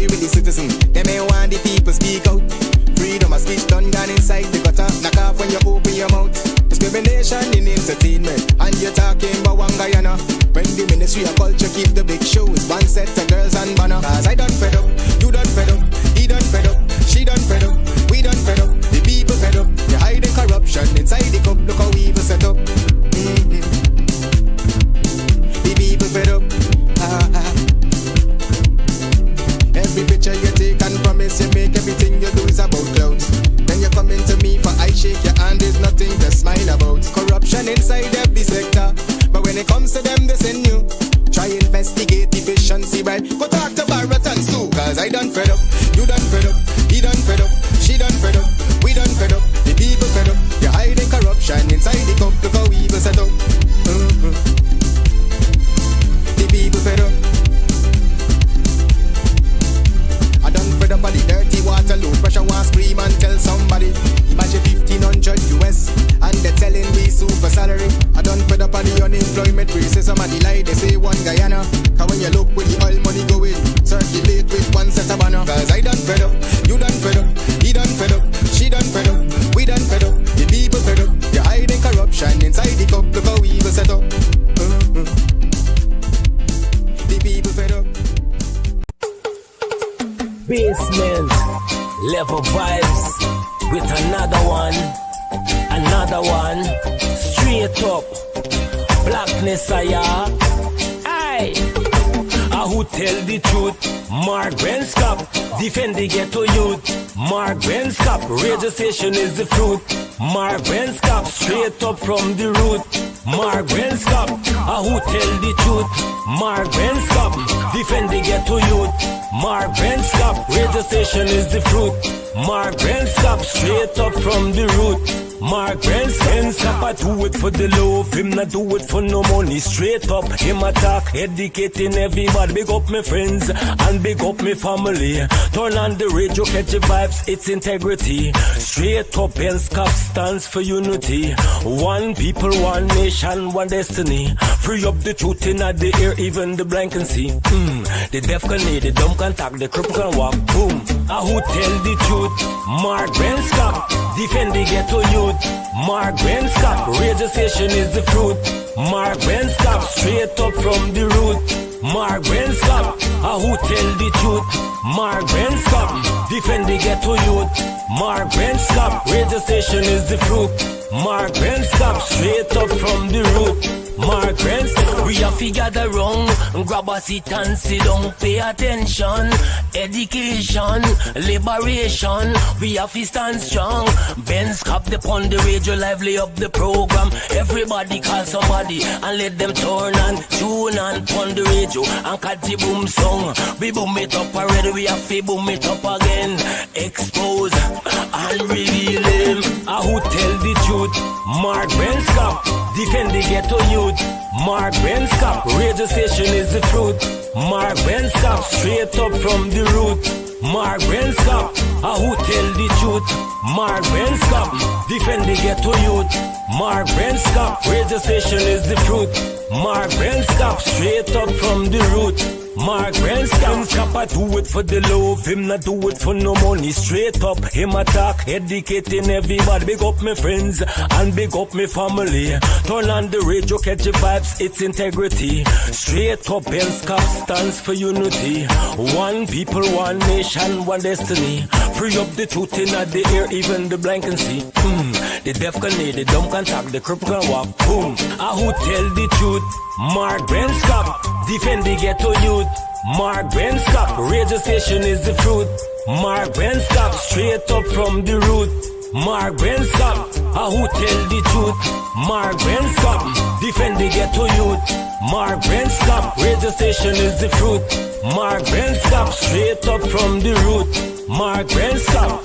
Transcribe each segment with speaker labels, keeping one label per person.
Speaker 1: care with the citizen. Them ain't want the people speak out. Freedom of speech done gone inside the gutter. Knock off when you open your mouth. Discrimination in entertainment, and you're talking about one Guyana. When the Ministry of Culture keep the big shows, one set of girls and banner. Cause I done fed up, you done fed up, he done fed up, she done fed up, we done fed up, the people fed up. You're hiding corruption inside the cup, look how evil set up. The people fed up. Every picture you take and promise you make, everything you do is about clouds. Then you come into me for I shake your hand, there's nothing to smile about. Corruption inside every sector, but when it comes to them they send you. Try investigate efficiency, right? Go talk to Barretons too. Cause I done fed up, you done fed up, he done fed up, she done fed up, we done fed up, the people fed up. You're hiding corruption inside the cup, look how evil set up. The people fed up. I done fed up by the dirty water, low pressure, want scream and tell somebody. Imagine 1500 US and they're telling me super salary. I done fed up by the unemployment racism and the lie they say one Guyana. Cause when you look where the oil money going, circulate with one set of banner. Cause I done fed up, you done fed up, he done fed up, she done fed up, we done fed up, the people fed up. You're hiding corruption inside the cup, look how evil set up. The people fed up.
Speaker 2: Basement level vibes with another one, straight up blackness aye. Who tell the truth? Mark Benskop, defend the ghetto youth. Mark Benskop, radio station is the fruit. Mark Benskop, straight up from the root. Mark Benskop, who tell the truth? Mark Benskop, defend the ghetto youth. Mark Benskop, radio station is the fruit. Mark Benskop, straight up from the root. Mark Benskop, I do it for the love, him not do it for no money. Straight up, him attack, educating everybody. Big up my friends and big up my family. Turn on the radio, catch the vibes, it's integrity. Straight up, Benskop stands for unity. One people, one nation, one destiny. Free up the truth in the air, even the blind can see. The deaf can hear, the dumb can talk, the cripple can walk. Boom. Who tell the truth? Mark Benskop, defend the ghetto youth. Mark Benskop, radio station is the fruit. Mark Benskop, straight up from the root. Mark Benskop, who tell the truth? Mark Benskop, defend the ghetto youth. Mark Benskop, radio station is the fruit. Mark Benskop, straight up from the root. Mark Benskop, we have to gather round, grab a seat and sit down, pay attention. Education, liberation, we have to stand strong. Benskop upon the radio, lively up the program. Everybody call somebody and let them turn and tune and pon the radio and catch the boom song. We boom it up already, we have to boom it up again. Expose and reveal him. Who tell the truth? Mark Benskop, defend the ghetto youth. Mark Benskop, radio station is the fruit. Mark Benskop, straight up from the root. Mark Benskop, who tell the truth? Mark Benskop, defend the ghetto youth. Mark Benskop, radio station is the fruit. Mark Benskop, straight up from the root. Mark Benskop, I do it for the love, him not do it for no money. Straight up, him attack, educating everybody. Big up my friends and big up my family. Turn on the radio, catch the vibes, it's integrity. Straight up, Benskop stands for unity. One people, one nation, one destiny. Free up the truth in the air, even the blind can see. The deaf can hear, the dumb can talk, the cripple can walk. Boom. Who tell the truth? Mark Benskop, defend the ghetto youth. Mark Benskop, radio station is the fruit. Mark Benskop, straight up from the root. Mark Benskop, who tell the truth? Mark Benskop, defend the ghetto youth. Mark Benskop, radio station is the fruit. Mark Benskop, straight up from the root. Mark Benskop.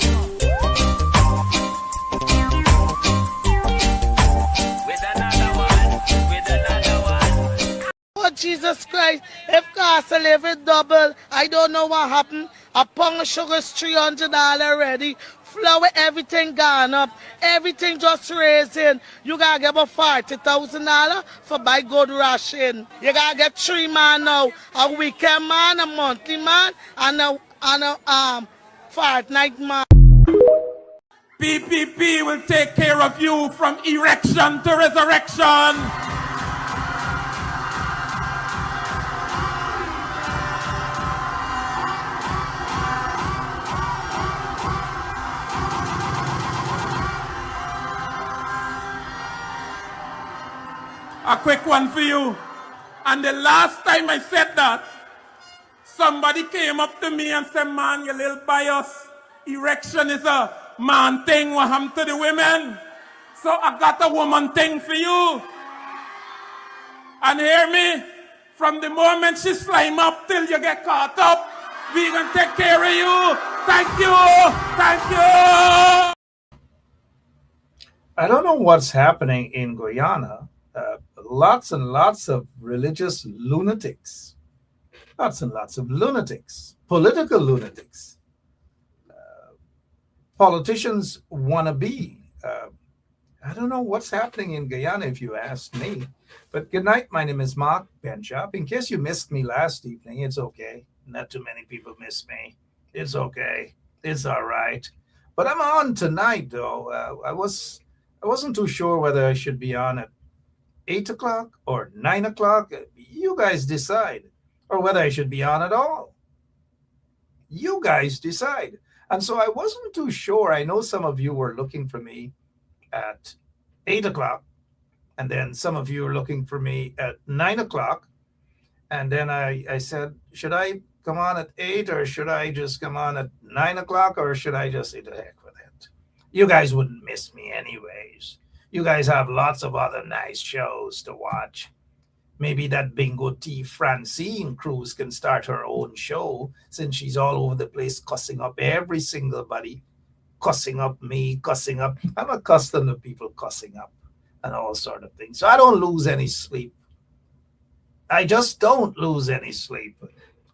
Speaker 3: Jesus Christ, if cost of living double, I don't know what happened. A pound of sugar is $300 already. Flour, everything gone up. Everything just raising. You gotta get about $40,000 for buy good ration. You gotta get 3 man now. A weekend man, a monthly man, and and a fortnight man.
Speaker 4: PPP will take care of you from erection to resurrection. A quick one for you. And the last time I said that, somebody came up to me and said, man, you little bias. Erection is a man thing. What happened to the women? So I got a woman thing for you. And hear me, from the moment she slime up till you get caught up, we gonna take care of you. Thank you. Thank you.
Speaker 5: I don't know what's happening in Guyana. Lots and lots of religious lunatics. Lots and lots of lunatics. Political lunatics. Politicians want to be. I don't know what's happening in Guyana, if you ask me. But good night. My name is Mark Benchop. In case you missed me last evening, it's okay. Not too many people missed me. It's okay. It's all right. But I'm on tonight, though. I wasn't too sure whether I should be on at 8 o'clock or 9 o'clock. You guys decide. Or whether I should be on at all. You guys decide. And so I wasn't too sure. I know some of you were looking for me at 8 o'clock. And then some of you were looking for me at 9 o'clock. And then I said, should I come on at 8 or should I just come on at 9 o'clock or should I just say the heck with it? You guys wouldn't miss me anyways. You guys have lots of other nice shows to watch. Maybe that Bingo T Francine Cruz can start her own show since she's all over the place cussing up every single body, cussing up me, cussing up. I'm accustomed to people cussing up and all sort of things. So I don't lose any sleep. I just don't lose any sleep.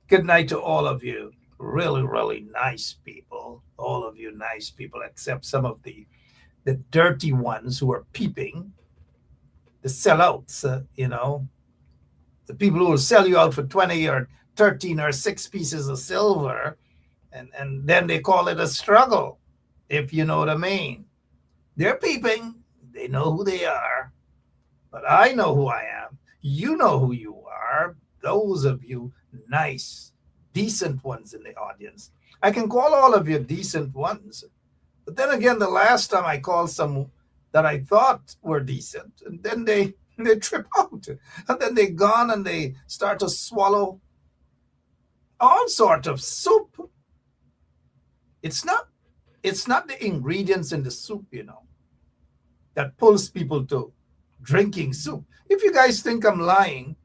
Speaker 5: Good night to all of you. Really, really nice people. All of you nice people, except some of the dirty ones who are peeping, the sellouts, the people who will sell you out for 20 or 13 or 6 pieces of silver, and then they call it a struggle, if you know what I mean. They're peeping. They know who they are. But I know who I am. You know who you are. Those of you nice, decent ones in the audience. I can call all of you decent ones. But then again, the last time I called some that I thought were decent, and then they trip out. And then they gone and they start to swallow all sorts of soup. It's not the ingredients in the soup, that pulls people to drinking soup. If you guys think I'm lying,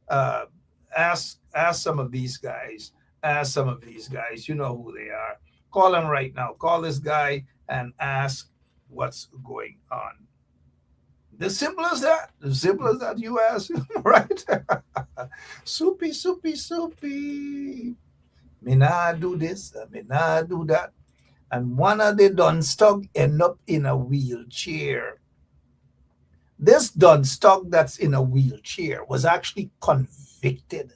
Speaker 5: ask some of these guys. Ask some of these guys. You know who they are. Call them right now. Call this guy and ask what's going on. The simple as that. The simple as that, you ask, right? Soupy, soupy, soupy. Me nah do this, me nah do that. And one of the Dunstug end up in a wheelchair. This Dunstug that's in a wheelchair was actually convicted.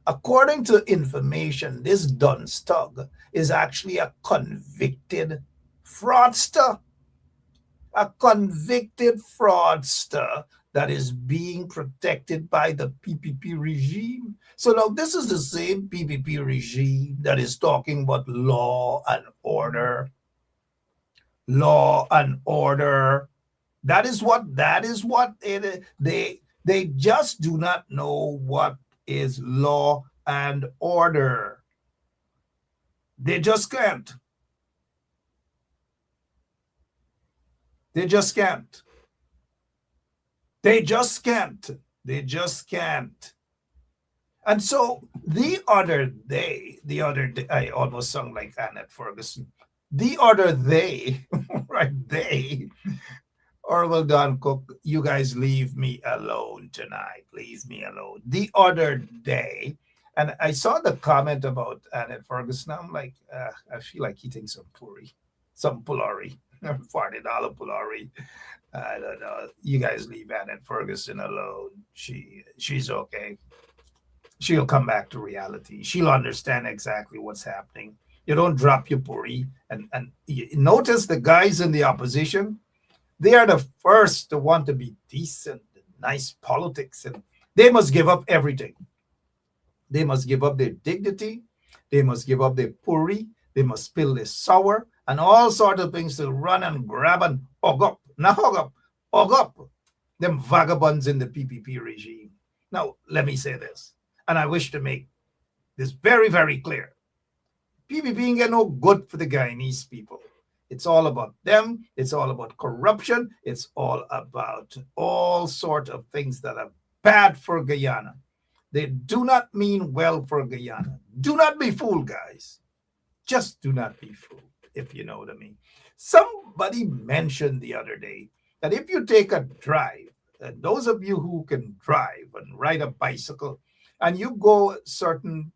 Speaker 5: According to information, this Dunstug is actually a convicted fraudster. A convicted fraudster that is being protected by the PPP regime. So now this is the same PPP regime that is talking about law and order. Law and order. That is what it, they just do not know what is law and order. They just can't. They just can't. They just can't. They just can't. And so the other day, I almost sound like Annette Ferguson. The other day, right, Orwell Don Cook, you guys leave me alone tonight. Leave me alone. The other day, and I saw the comment about Annette Ferguson. I'm like, I feel like eating some pulori, $40 pulori. I don't know. You guys leave Annette Ferguson alone. She's okay. she'll come back to reality. She'll understand exactly what's happening. You don't drop your puri. And you notice the guys in the opposition, they are the first to want to be decent, nice politics, and they must give up everything. They must give up their dignity. They must give up their puri. They must spill their sour and all sorts of things to run and grab and hug up them vagabonds in the PPP regime. Now, let me say this, and I wish to make this very, very clear. PPP ain't get no good for the Guyanese people. It's all about them. It's all about corruption. It's all about all sorts of things that are bad for Guyana. They do not mean well for Guyana. Do not be fooled, guys. Just do not be fooled, if you know what I mean. Somebody mentioned the other day that if you take a drive, and those of you who can drive and ride a bicycle, and you go certain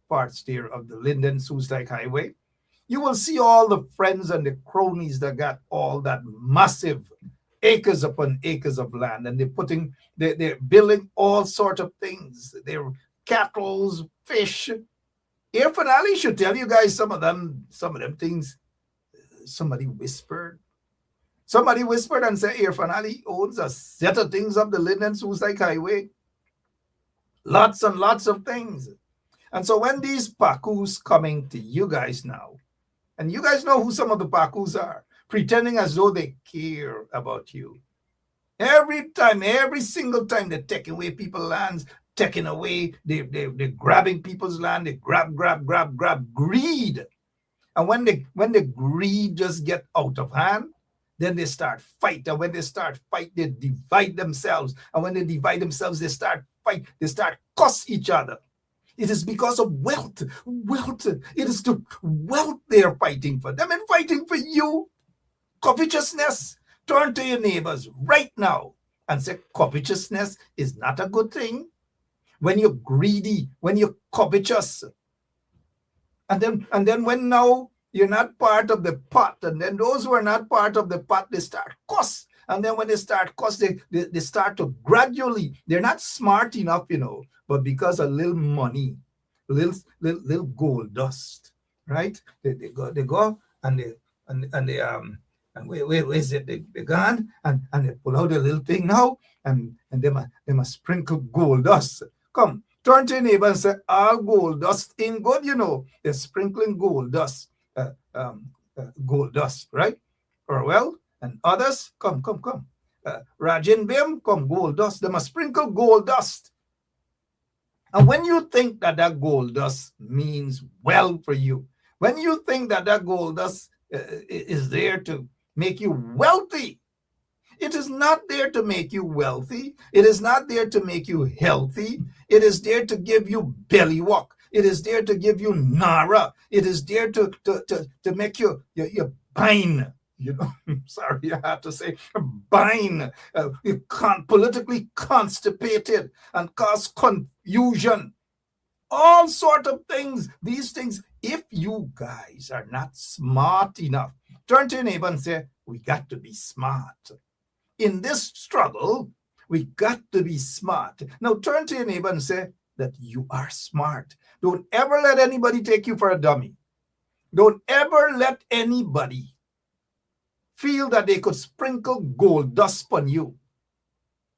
Speaker 5: parts there of the Linden-Soos-Dyke Highway, you will see all the friends and the cronies that got all that massive acres upon acres of land, and they're building all sorts of things. They're cattle, fish. Air Finale should tell you guys some of them things. Somebody whispered and said Air Finale owns a set of things up the Linden-Soos-Dyke Highway. Lots and lots of things. And so when these Pakus coming to you guys now, and you guys know who some of the Pakus are, pretending as though they care about you. Every single time they're taking away people's lands, taking away, they're grabbing people's land, they grab, greed. And when the greed just get out of hand, then they start fight. And when they start fight, they divide themselves. And when they divide themselves, they start fight. They start cuss each other. It is because of wealth. It is the wealth they are fighting for. Them and fighting for you. Covetousness. Turn to your neighbors right now and say covetousness is not a good thing. When you're greedy, when you're covetous, and then when now you're not part of the pot, and then those who are not part of the pot, they start cuss. And then when they start cuss, they start to gradually, they're not smart enough, but because of little money, little gold dust, right? They go and where is it? They gone and they pull out a little thing now, and they must sprinkle gold dust. Come, turn to your neighbor and say, all gold dust ain't good, They're sprinkling gold dust, right? Orwell and others, come. Rajin Bim, come, gold dust. They must sprinkle gold dust. And when you think that gold dust means well for you, when you think that gold dust is there to make you wealthy, it is not there to make you wealthy. It is not there to make you healthy. It is there to give you belly walk. It is there to give you nara. It is there to make you bine. Sorry, I have to say bine. You can't politically constipated and cause confusion. All sort of things. These things, if you guys are not smart enough, turn to your neighbor and say, we got to be smart. In this struggle, we got to be smart. Now turn to your neighbor and say that you are smart. Don't ever let anybody take you for a dummy. Don't ever let anybody feel that they could sprinkle gold dust on you.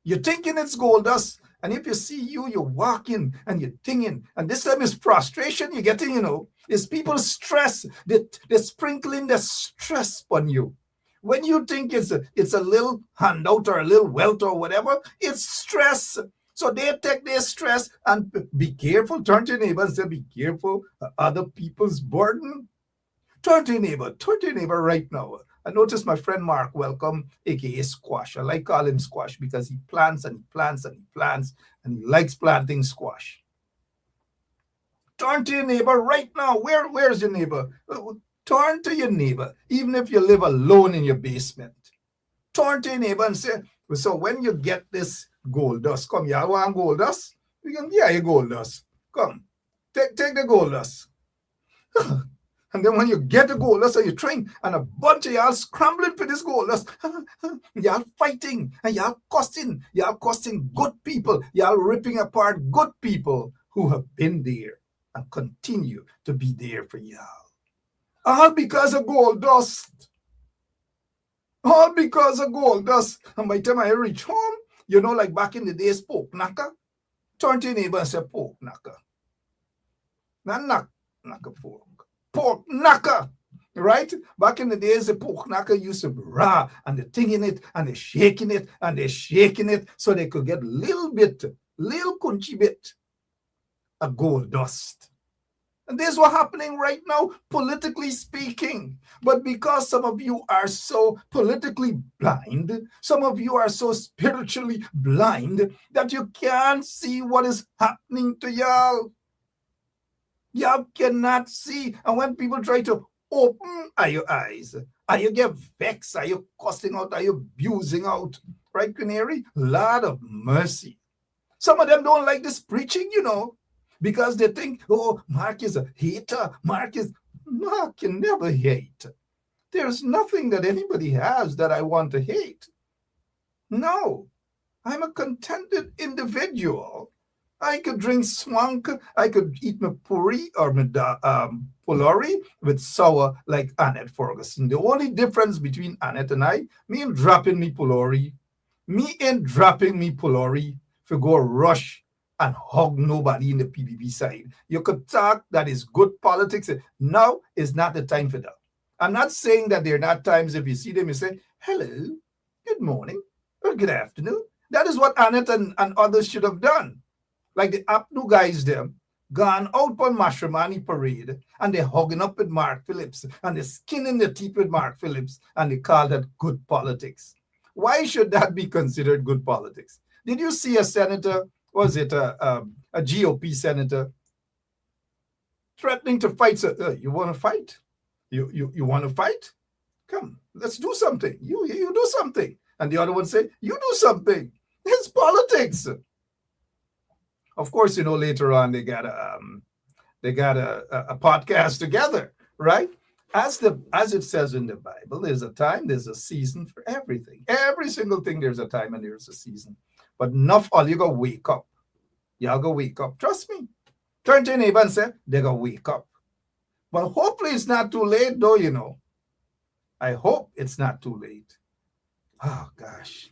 Speaker 5: You're thinking it's gold dust, and if you see you're walking and you're thinking, and this time is frustration you're getting, is people stress. They're sprinkling the stress on you. When you think it's a little handout or a little wealth or whatever, it's stress. So they take their stress and be careful. Turn to your neighbor and say, be careful of other people's burden. Turn to your neighbor right now. I noticed my friend Mark, welcome, aka Squash. I like calling him Squash because he plants and he plants and he plants and he likes planting squash. Turn to your neighbor right now. Where's your neighbor? Turn to your neighbor, even if you live alone in your basement. Turn to your neighbor and say, so when you get this gold dust, come, you want gold dust? We can get you gold dust. Come, take the gold dust. And then when you get the gold dust, you train, and a bunch of y'all scrambling for this gold dust. Y'all fighting, and y'all costing good people. Y'all ripping apart good people who have been there and continue to be there for y'all. All because of gold dust. All because of gold dust. And by the time I reach home, like back in the days, pork knacker. Turn to your neighbor and say, pork knacker. Not knacker pork. Pork knacker, right? Back in the days, the pork knacker used to be raw, and they're tinging it, and they're shaking it, and they're shaking it, so they could get little crunchy bit of gold dust. And this is what's happening right now, politically speaking. But because some of you are so politically blind, some of you are so spiritually blind, that you can't see what is happening to y'all. You cannot see. And when people try to open your eyes, and you get vexed, are you cussing out, are you abusing out? Right, Canary? Lord of mercy. Some of them don't like this preaching, because they think, oh, Mark is a hater. Mark can never hate. There's nothing that anybody has that I want to hate. No, I'm a contented individual. I could drink swank. I could eat my puri or my pulori with sour like Annette Ferguson. The only difference between Annette and me ain't dropping me pulori. Me ain't dropping me pulori for go rush and hug nobody in the PPP side. You could talk that is good politics. Now is not the time for that. I'm not saying that there are not times if you see them, you say, hello, good morning, or good afternoon. That is what Annette and others should have done. Like the Apnu guys, them gone out on Mashramani parade, and they're hugging up with Mark Phillips, and they're skinning their teeth with Mark Phillips, and they call that good politics. Why should that be considered good politics? Did you see a senator, was it a GOP senator, threatening to fight? So, you want to fight? You want to fight? Come, let's do something. You do something. And the other one say, you do something. It's politics. Of course, later on they got a podcast together, right? As it says in the Bible, there's a time, there's a season for everything. Every single thing, there's a time and there's a season. But enough, all you gotta wake up. Y'all go wake up. Trust me. Turn to your neighbor and say, they gotta wake up. But hopefully it's not too late, though, I hope it's not too late. Oh, gosh.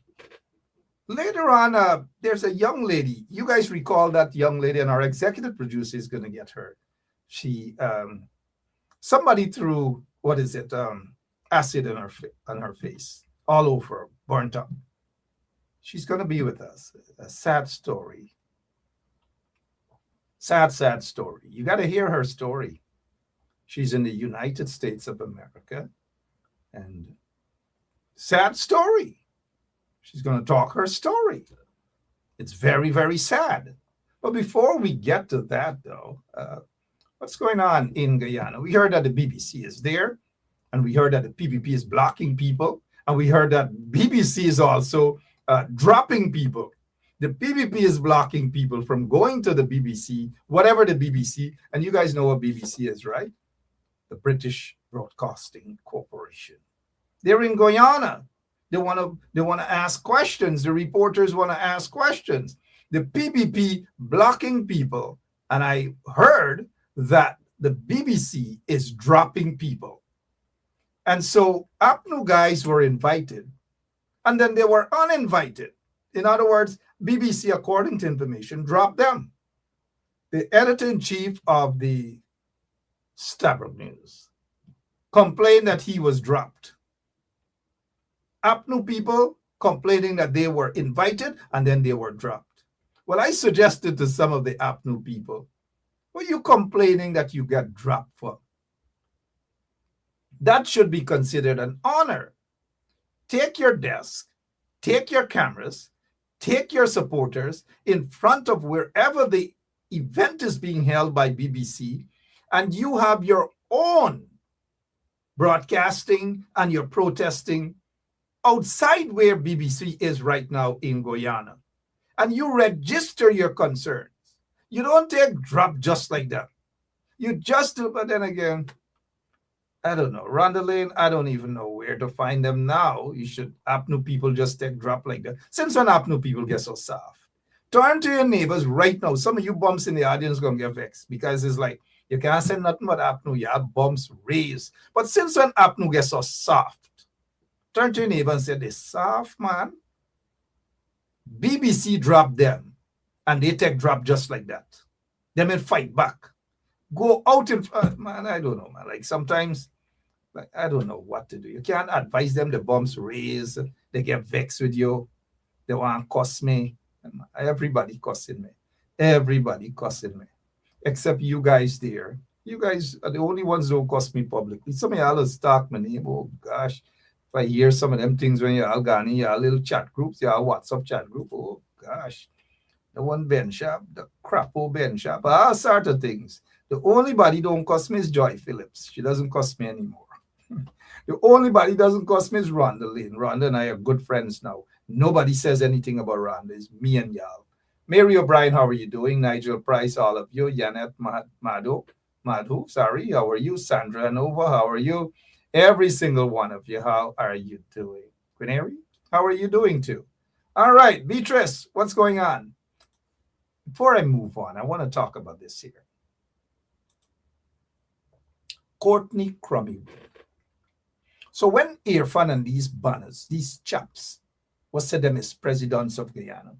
Speaker 5: Later on, there's a young lady. You guys recall that young lady, and our executive producer is going to get her. She, somebody threw, acid on her face, all over, burnt up. She's going to be with us. A sad story. Sad story. You got to hear her story. She's in the United States of America, and sad story. She's going to talk her story. It's very, very sad. But before we get to that, though, what's going on in Guyana? We heard that the BBC is there, and we heard that the PPP is blocking people, and we heard that BBC is also dropping people. The PPP is blocking people from going to the BBC, whatever the BBC, and you guys know what BBC is, right? The British Broadcasting Corporation. They're in Guyana. They want to ask questions. The reporters want to ask questions. The PPP blocking people, and I heard that the BBC is dropping people. And so APNU guys were invited, and then they were uninvited. In other words, BBC, according to information, dropped them. The editor-in-chief of the Stabrook News complained that he was dropped. APNU people complaining that they were invited and then they were dropped. Well, I suggested to some of the APNU people, what are you complaining that you got dropped for? That should be considered an honor. Take your desk, take your cameras, take your supporters in front of wherever the event is being held by BBC, and you have your own broadcasting and your protesting outside where BBC is right now in Guyana. And you register your concerns. You don't take drop just like that. You just do, but then again, I don't know. Rondalane, I don't even know where to find them now. You should, Apnu people just take drop like that. Since when Apnu people get so soft? Turn to your neighbors right now. Some of you bumps in the audience going to get vexed because it's like, you can't say nothing about Apnu. You have bumps raised. But since when Apnu gets so soft? Turn to your neighbor and say, they soft, man. BBC drop them and they take drop just like that. They may fight back. Go out in man, I don't know, man. Like sometimes, like I don't know what to do. You can't advise them. The bombs raise. They get vexed with you. They want to cuss me. Everybody cussing me. Everybody cussing me. Except you guys there. You guys are the only ones who don't cuss me publicly. Some of y'all stalk my name. Oh gosh. If I hear some of them things when you're all gone in your little chat groups, your WhatsApp chat group, oh gosh. The one Ben Shop, the crap old Ben Shop, all sort of things. The only body don't cuss me is Joy Phillips. She doesn't cuss me anymore. The only body doesn't cuss me is Rhonda Lynn. Rhonda and I are good friends now. Nobody says anything about Rhonda. It's me and y'all. Mary O'Brien, how are you doing? Nigel Price, all of you. Janet Madhu, sorry. How are you? Sandra Nova, how are you? Every single one of you, how are you doing? Quinary, how are you doing too? All right, Beatrice, what's going on? Before I move on, I want to talk about this here. Courtney Crum Ewing. So when Irfan and these banners, these chaps, what said them as presidents of Guyana,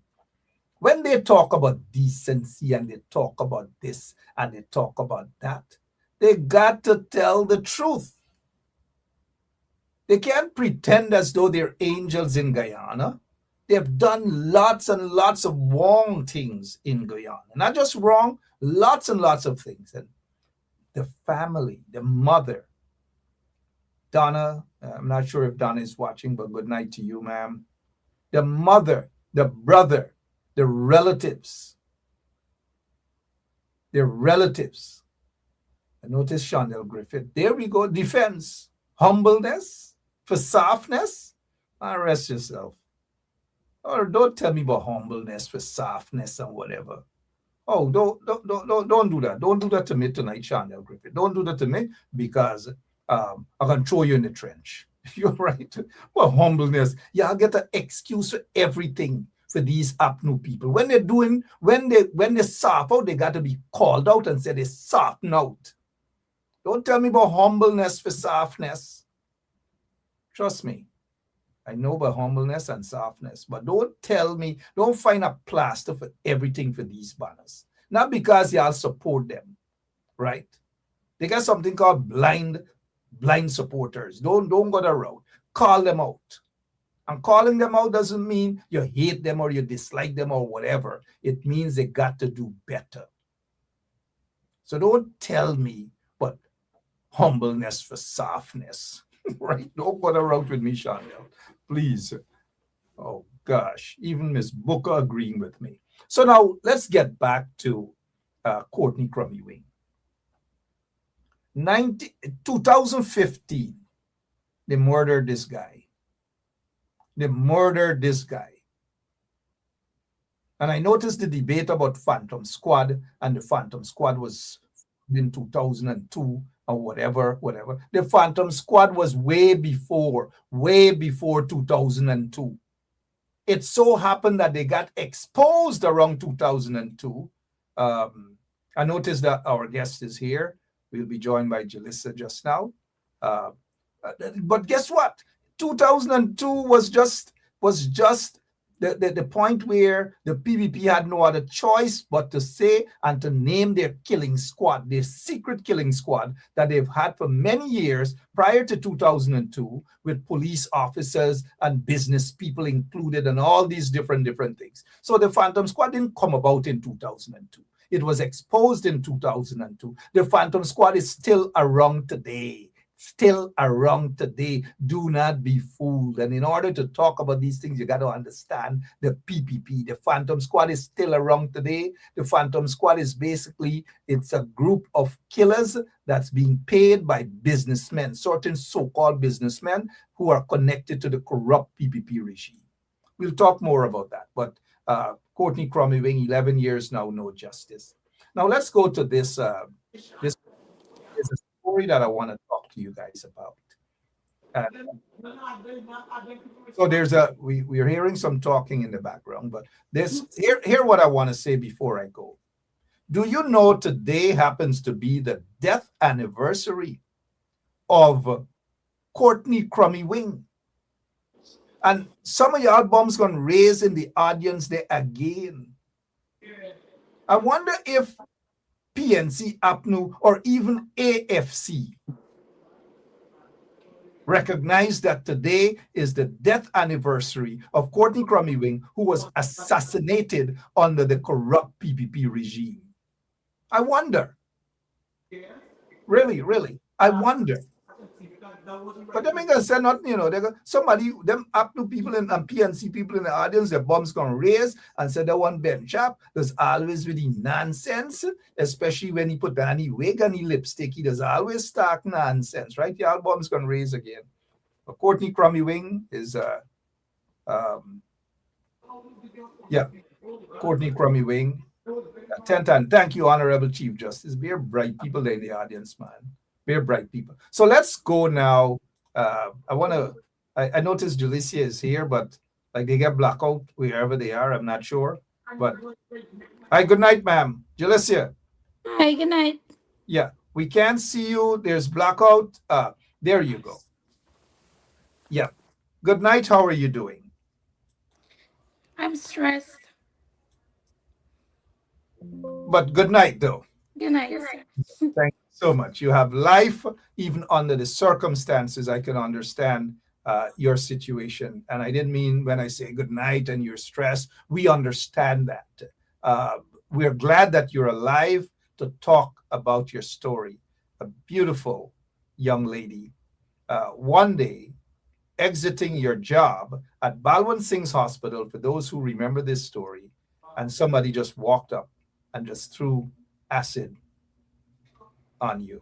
Speaker 5: when they talk about decency and they talk about this and they talk about that, they got to tell the truth. They can't pretend as though they're angels in Guyana. They've done lots and lots of wrong things in Guyana. Not just wrong, lots and lots of things. And the family, the mother, Donna, I'm not sure if Donna is watching, but good night to you, ma'am. The mother, the brother, the relatives. I notice Shondell Griffith. There we go. Defense, humbleness, for softness. Rest yourself. Or don't tell me about humbleness, for softness, and whatever. Oh, don't do that. Don't do that to me tonight, Shondell Griffith. Don't do that to me because I can throw you in the trench. You're right. Well, humbleness. Y'all get an excuse for everything for these Apnu people. When they soft out, they got to be called out and say they soften out. Don't tell me about humbleness for softness. Trust me. I know about humbleness and softness, but don't find a plaster for everything for these banners. Not because y'all support them, right? They got something called blind supporters. Don't go that route. Call them out. And calling them out doesn't mean you hate them or you dislike them or whatever. It means they got to do better. So don't tell me what humbleness for softness, right? Don't go that route with me, Chanel. Please. Oh, gosh. Even Miss Booker agreeing with me. So now let's get back to Courtney Crum Ewing. 2015, they murdered this guy. And I noticed the debate about Phantom Squad, and the Phantom Squad was in 2002 or whatever. The Phantom Squad was way before 2002. It so happened that they got exposed around 2002. I noticed that our guest is here. We'll be joined by Jalissa just now. But guess what? 2002 was just the point where the PPP had no other choice but to say and to name their killing squad, their secret killing squad that they've had for many years prior to 2002, with police officers and business people included and all these different things. So the Phantom Squad didn't come about in 2002. It was exposed in 2002. The Phantom Squad is still around today. Do not be fooled. And in order to talk about these things, you got to understand the PPP. The Phantom Squad is still around today. The Phantom Squad is basically, it's a group of killers that's being paid by businessmen, certain so-called businessmen who are connected to the corrupt PPP regime. We'll talk more about that. But Courtney Crum Ewing, 11 years now, no justice. Now let's go to this. story that I want to talk to you guys about. Uh, so there's we're hearing some talking in the background, but here what I want to say before I go. Do you know today happens to be the death anniversary of Courtney Crum Ewing? And some of y'all bums gonna raise in the audience there again. I wonder if PNC, APNU, or even AFC recognize that today is the death anniversary of Courtney Crum Ewing, who was assassinated under the corrupt PPP regime. I wonder. Really, really. I wonder. But them ain't gonna say nothing, you know. They go, somebody, them up to people and PNC people in the audience, their bombs gonna raise and say that one Ben Chap there's always really nonsense, especially when he put on he wig and he lipstick. He does always stark nonsense, right? The album's gonna raise again. But Courtney Crum Ewing is Courtney Crum Ewing. 10 thank you, Honorable Chief Justice. Very bright people there in the audience, man. Very bright people. So let's go now. I noticed Julicia is here, but like they get blackout wherever they are. I'm not sure. But hi, good night, ma'am. Julicia.
Speaker 6: Hi, good night.
Speaker 5: Yeah, we can't see you. There's blackout. There you go. Yeah. Good night. How are you doing?
Speaker 6: I'm stressed.
Speaker 5: But good night, though.
Speaker 6: Good night, sir.
Speaker 5: Thank you so much. You have life, even under the circumstances. I can understand your situation. And I didn't mean when I say good night and you're stressed. We understand that. We're glad that you're alive to talk about your story. A beautiful young lady. One day, exiting your job at Balwant Singh's hospital, for those who remember this story, and somebody just walked up and just threw acid on you.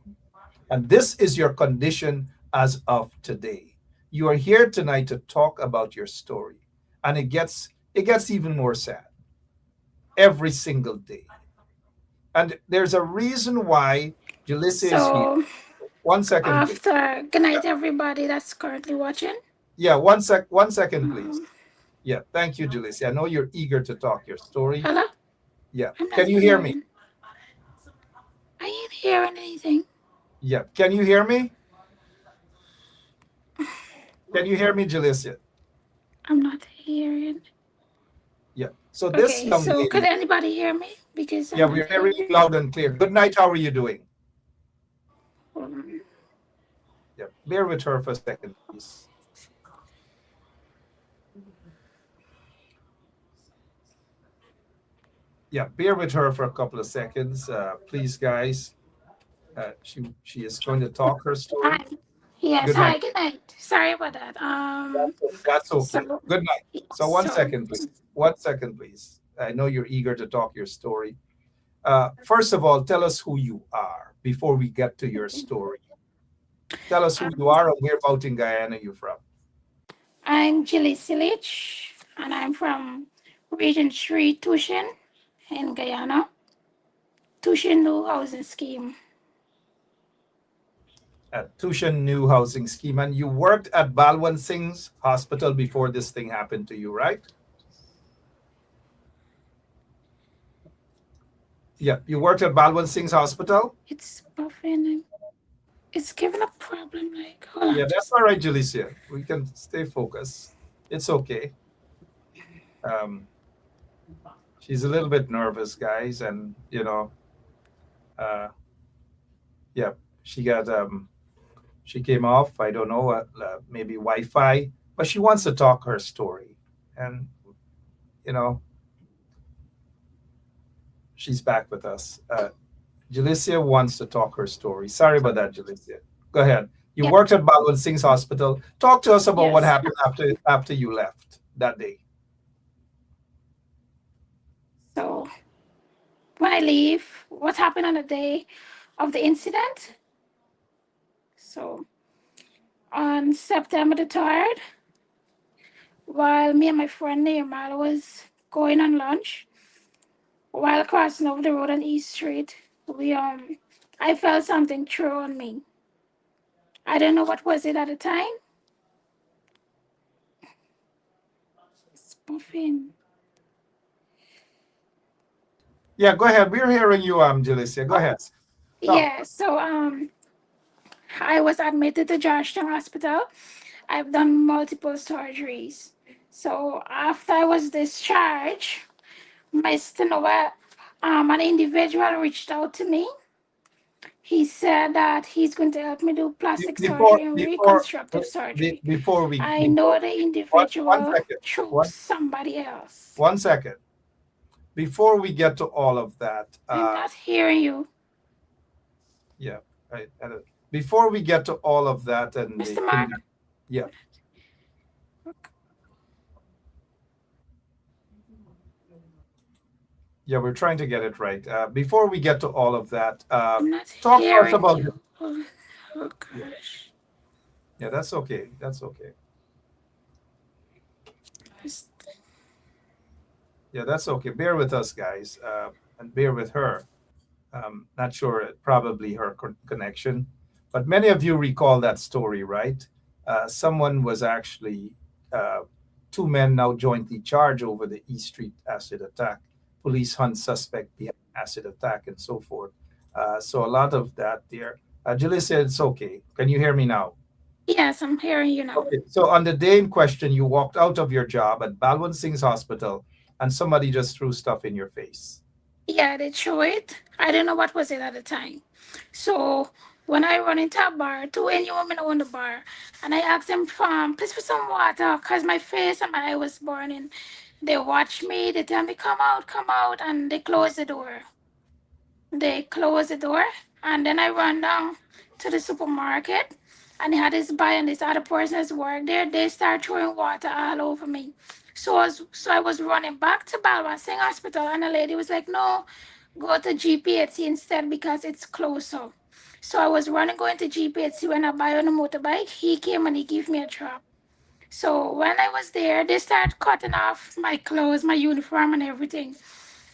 Speaker 5: And this is your condition as of today. You are here tonight to talk about your story. And it gets even more sad every single day. And there's a reason why Jalissa is here. 1 second.
Speaker 6: After, good night, everybody that's currently watching.
Speaker 5: Yeah, 1 second, please. Yeah, thank you, Jalissa. I know you're eager to talk your story.
Speaker 6: Hello?
Speaker 5: Yeah. Can you hear me?
Speaker 6: I ain't hearing anything.
Speaker 5: Yeah. Can you hear me? Can you hear me, Jalissa?
Speaker 6: I'm not hearing.
Speaker 5: Yeah. So this young lady,
Speaker 6: could anybody hear me? Because
Speaker 5: yeah, we're hearing you loud and clear. Good night. How are you doing?
Speaker 6: Hold on.
Speaker 5: Yeah. Bear with her for a second, please. Yeah, bear with her for a couple of seconds, please, guys. She is going to talk her story.
Speaker 6: Hi. Yes. Hi. Good night. Sorry about that.
Speaker 5: That's okay.
Speaker 6: So,
Speaker 5: good night. So 1 second, please. 1 second, please. I know you're eager to talk your story. First of all, tell us who you are before we get to your story. Tell us who you are and whereabouts in Guyana you're from.
Speaker 6: I'm Jilly Silich, and I'm from Region 3 Tushin in Guyana. Tushin New Housing Scheme.
Speaker 5: Tushin New Housing Scheme. And you worked at Balwant Singh's hospital before this thing happened to you, right? Yeah, you worked at Balwant Singh's hospital?
Speaker 6: It's buffing. It's giving a problem. Like, hold on.
Speaker 5: Yeah, that's all right, Julicia. We can stay focused. It's okay. She's a little bit nervous, guys, and you know, yeah, she got she came off. I don't know, maybe Wi-Fi, but she wants to talk her story, and you know, she's back with us. Julicia wants to talk her story. Sorry about that, Julicia. Go ahead. You worked at Balwant Singh's hospital. Talk to us about what happened after you left that day.
Speaker 6: So when I leave, what happened on the day of the incident? So on September the 3rd, while me and my friend Nirmal was going on lunch, while crossing over the road on East Street, I felt something throw on me. I don't know what was it at the time. Spoofing.
Speaker 5: Yeah, go ahead. We're hearing you, Jalicia. Go
Speaker 6: Oh,
Speaker 5: ahead. Talk.
Speaker 6: yeah. So I was admitted to Georgetown Hospital. I've done multiple surgeries. So after I was discharged, my stenowa, an individual reached out to me. He said that he's going to help me do plastic
Speaker 5: Before
Speaker 6: surgery and
Speaker 5: before
Speaker 6: reconstructive surgery.
Speaker 5: before we
Speaker 6: I
Speaker 5: before
Speaker 6: know the
Speaker 5: one
Speaker 6: individual
Speaker 5: second.
Speaker 6: through
Speaker 5: One
Speaker 6: somebody else.
Speaker 5: one second. Before we get to all of that,
Speaker 6: I'm not hearing you,
Speaker 5: yeah, before we get to all of that and
Speaker 6: Mr. Mark.
Speaker 5: yeah, yeah, we're trying to get it right. Before we get to all of that,
Speaker 6: I'm not
Speaker 5: talk to us
Speaker 6: hearing
Speaker 5: about
Speaker 6: you. Oh
Speaker 5: yeah,
Speaker 6: gosh.
Speaker 5: yeah, that's okay. That's okay. Yeah, that's okay. Bear with us, guys, and bear with her. Not sure, probably her connection, but many of you recall that story, right? Someone was actually, uh, two men now jointly charged over the East Street acid attack. Police hunt suspect behind acid attack and so forth. So a lot of that there. Julie said it's okay. Can you hear me now?
Speaker 6: Yes, I'm hearing you now.
Speaker 5: Okay. So on the day in question, you walked out of your job at Balwant Singh's hospital, and somebody just threw stuff in your face.
Speaker 6: Yeah, they threw it. I didn't know what was it at the time. So when I run into a bar, two Indian women own the bar, and I asked them, please for some water, cause my face and my eye was burning. They watch me. They tell me, come out, and they close the door. They closed the door, and then I run down to the supermarket, and they had this buy and this other person's work there. They start throwing water all over me. So I was running back to Balwan Singh Hospital, and the lady was like, "No, go to GPHC instead because it's closer." So I was running going to GPHC when I buy on a motorbike. He came and he gave me a drop. So when I was there, they started cutting off my clothes, my uniform, and everything.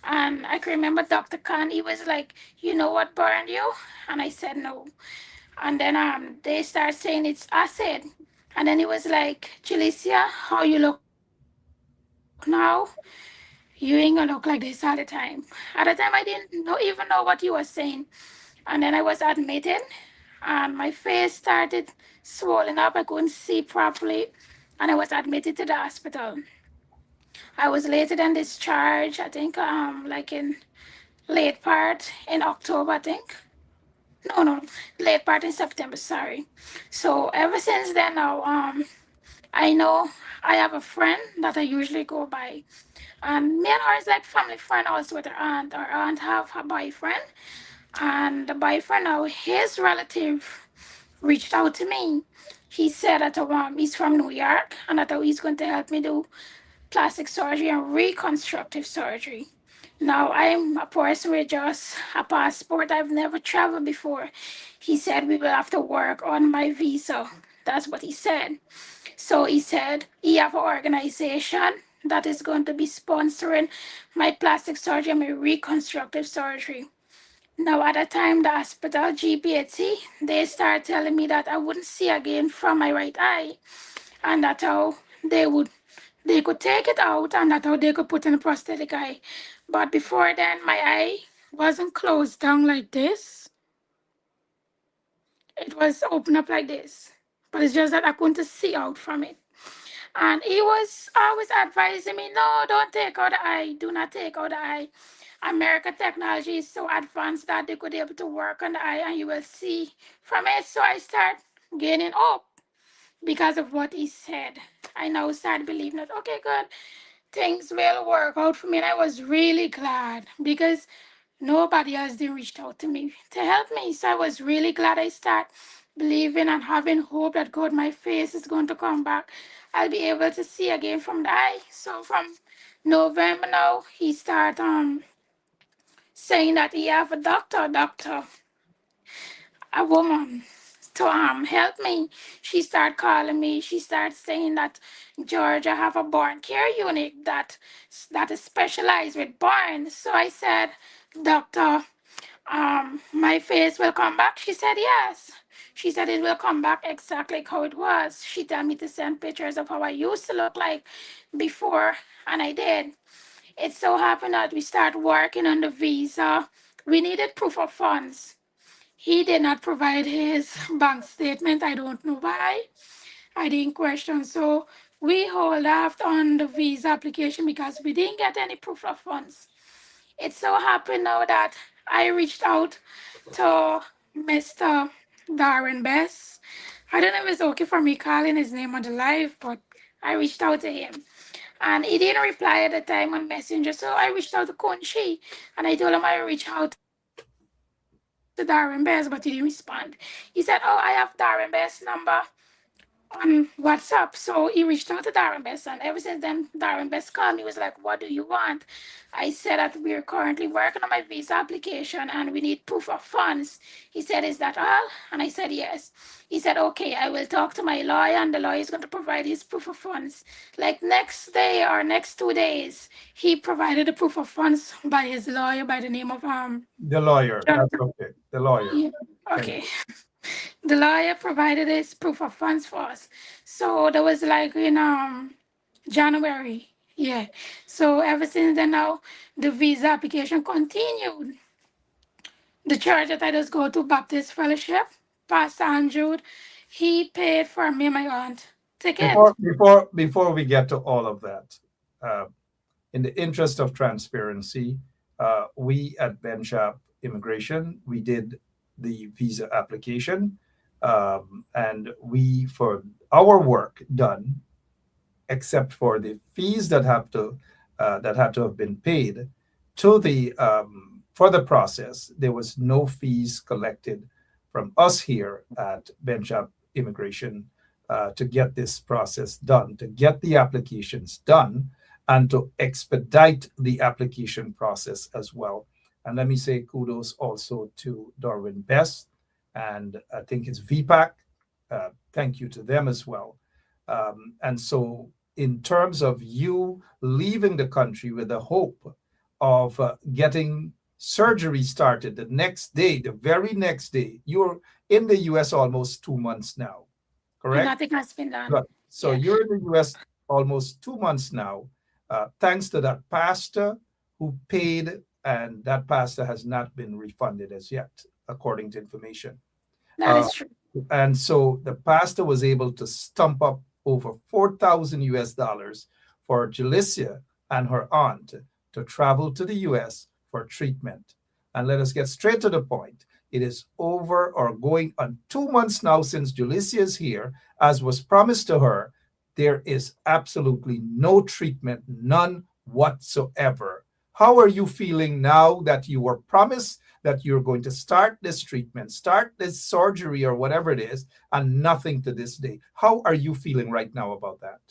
Speaker 6: And I can remember Dr. Khan, he was like, "You know what burned you?" And I said, "No." And then they started saying it's acid. And then he was like, "Jalicia, how you look now? You ain't gonna look like this all the time." At the time, I didn't even know what he was saying. And then I was admitted, and my face started swelling up. I couldn't see properly. And I was admitted to the hospital. I was later than discharged, I think, like in late part in October, I think. No, late part in September, sorry. So ever since then now, I know I have a friend that I usually go by. And me and her is like family friend also with her aunt. Her aunt have her boyfriend. And the boyfriend now, his relative reached out to me. He said that he's from New York and that he's going to help me do plastic surgery and reconstructive surgery. Now, I'm a person with just a passport. I've never traveled before. He said we will have to work on my visa. That's what he said. So he said he have an organization that is going to be sponsoring my plastic surgery and my reconstructive surgery. Now, at the time, the hospital, GPHC, they started telling me that I wouldn't see again from my right eye, and that's how they would they could take it out, and that's how they could put in a prosthetic eye. But before then, my eye wasn't closed down like this. It was open up like this. But it's just that I couldn't see out from it. And he was always advising me, no, don't take out the eye. Do not take out the eye. American technology is so advanced that they could be able to work on the eye and you will see from it. So I start gaining hope because of what he said. I now start believing that, okay, good, things will work out for me. And I was really glad because nobody else did reach out to me to help me. So I was really glad I start believing and having hope that God, my face is going to come back. I'll be able to see again from the eye. So from November now, he start saying that he have a doctor, a woman to help me. She started calling me. She started saying that Georgia have a born care unit that is specialized with born. So I said, "Doctor, My face will come back. She said yes. She said it will come back exactly like how it was. She told me to send pictures of how I used to look like before, and I did. It so happened that we start working on the visa. We needed proof of funds. He did not provide his bank statement. I don't know why. I didn't question. So we hold off on the visa application because we didn't get any proof of funds. It so happened now that I reached out to Mr. Darren Bess. I don't know if it's okay for me calling his name on the live, but I reached out to him. And he didn't reply at the time on Messenger, so I reached out to Conchi and I told him I reached out to Darren Bess, but he didn't respond. He said, "Oh, I have Darren Bess number on WhatsApp." So he reached out to Darren Best, and ever since then, Darren Best called me, was like, "What do you want?" I said that we're currently working on my visa application and we need proof of funds. He said, "Is that all?" And I said, "Yes." He said, "Okay, I will talk to my lawyer, and the lawyer is going to provide his proof of funds." Like next day or next 2 days, he provided the proof of funds by his lawyer by the name of
Speaker 5: The lawyer.
Speaker 6: John.
Speaker 5: That's okay. The lawyer.
Speaker 6: Yeah.
Speaker 5: Thank
Speaker 6: Okay. The lawyer provided his proof of funds for us. So that was like in January. Yeah. So ever since then now the visa application continued. The church that I just go to, Baptist Fellowship, Pastor Andrew, he paid for me and my aunt ticket.
Speaker 5: Before we get to all of that, uh, in the interest of transparency, we at Benchap Immigration, we did the visa application, and we, for our work done, except for the fees that had to have been paid to the for the process, there was no fees collected from us here at Benchap Immigration to get this process done, to get the applications done, and to expedite the application process as well. And let me say kudos also to Darwin Best, and I think it's VPAC. Thank you to them as well. And so, in terms of you leaving the country with the hope of getting surgery started the next day, the very next day, you're in the US almost 2 months now,
Speaker 6: And
Speaker 5: correct?
Speaker 6: nothing has been done.
Speaker 5: Good. So
Speaker 6: Yeah.
Speaker 5: you're in the US almost 2 months now, thanks to that pastor who paid, and that pastor has not been refunded as yet, according to information.
Speaker 6: That
Speaker 5: Uh,
Speaker 6: is true.
Speaker 5: and so the pastor was able to stump up over 4,000 US dollars for Jalicia and her aunt to travel to the US for treatment. And let us get straight to the point. It is over or going on 2 months now since Jalicia is here, as was promised to her. There is absolutely no treatment, none whatsoever. How are you feeling now that you were promised that you're going to start this treatment, start this surgery or whatever it is, and nothing to this day? How are you feeling right now about that?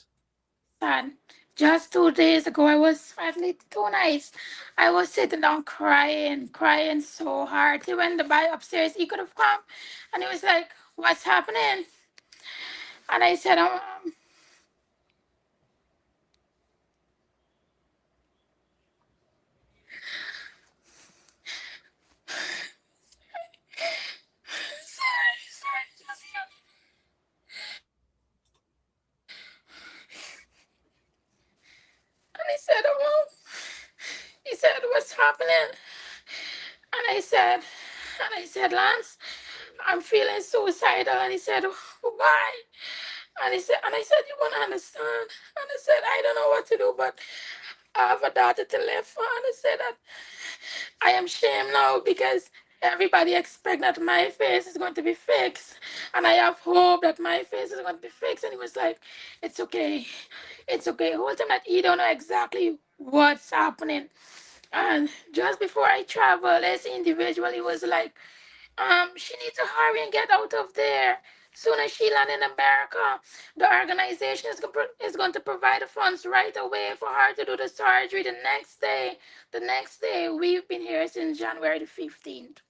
Speaker 6: Sad. Just 2 days ago, I was finally 2 nights. I was sitting down crying, crying so hard. He went by upstairs. He could have come, and he was like, "What's happening?" And I said, sorry, just And he said, "What's happening?" And I said, "Lance, I'm feeling suicidal." And he said, "Why?" And I said, "You won't understand." And I said, "I don't know what to do, but I have a daughter to live for." And I said that I am ashamed now because everybody expect that my face is going to be fixed. And I have hope that my face is going to be fixed. And he was like, "It's okay. It's okay." Whole time that he don't know exactly what's happening. And just before I travel, this individual, he was like, she needs to hurry and get out of there. Soon as she land in America, the organization is going to provide the funds right away for her to do the surgery the next day. We've been here since January the 15th.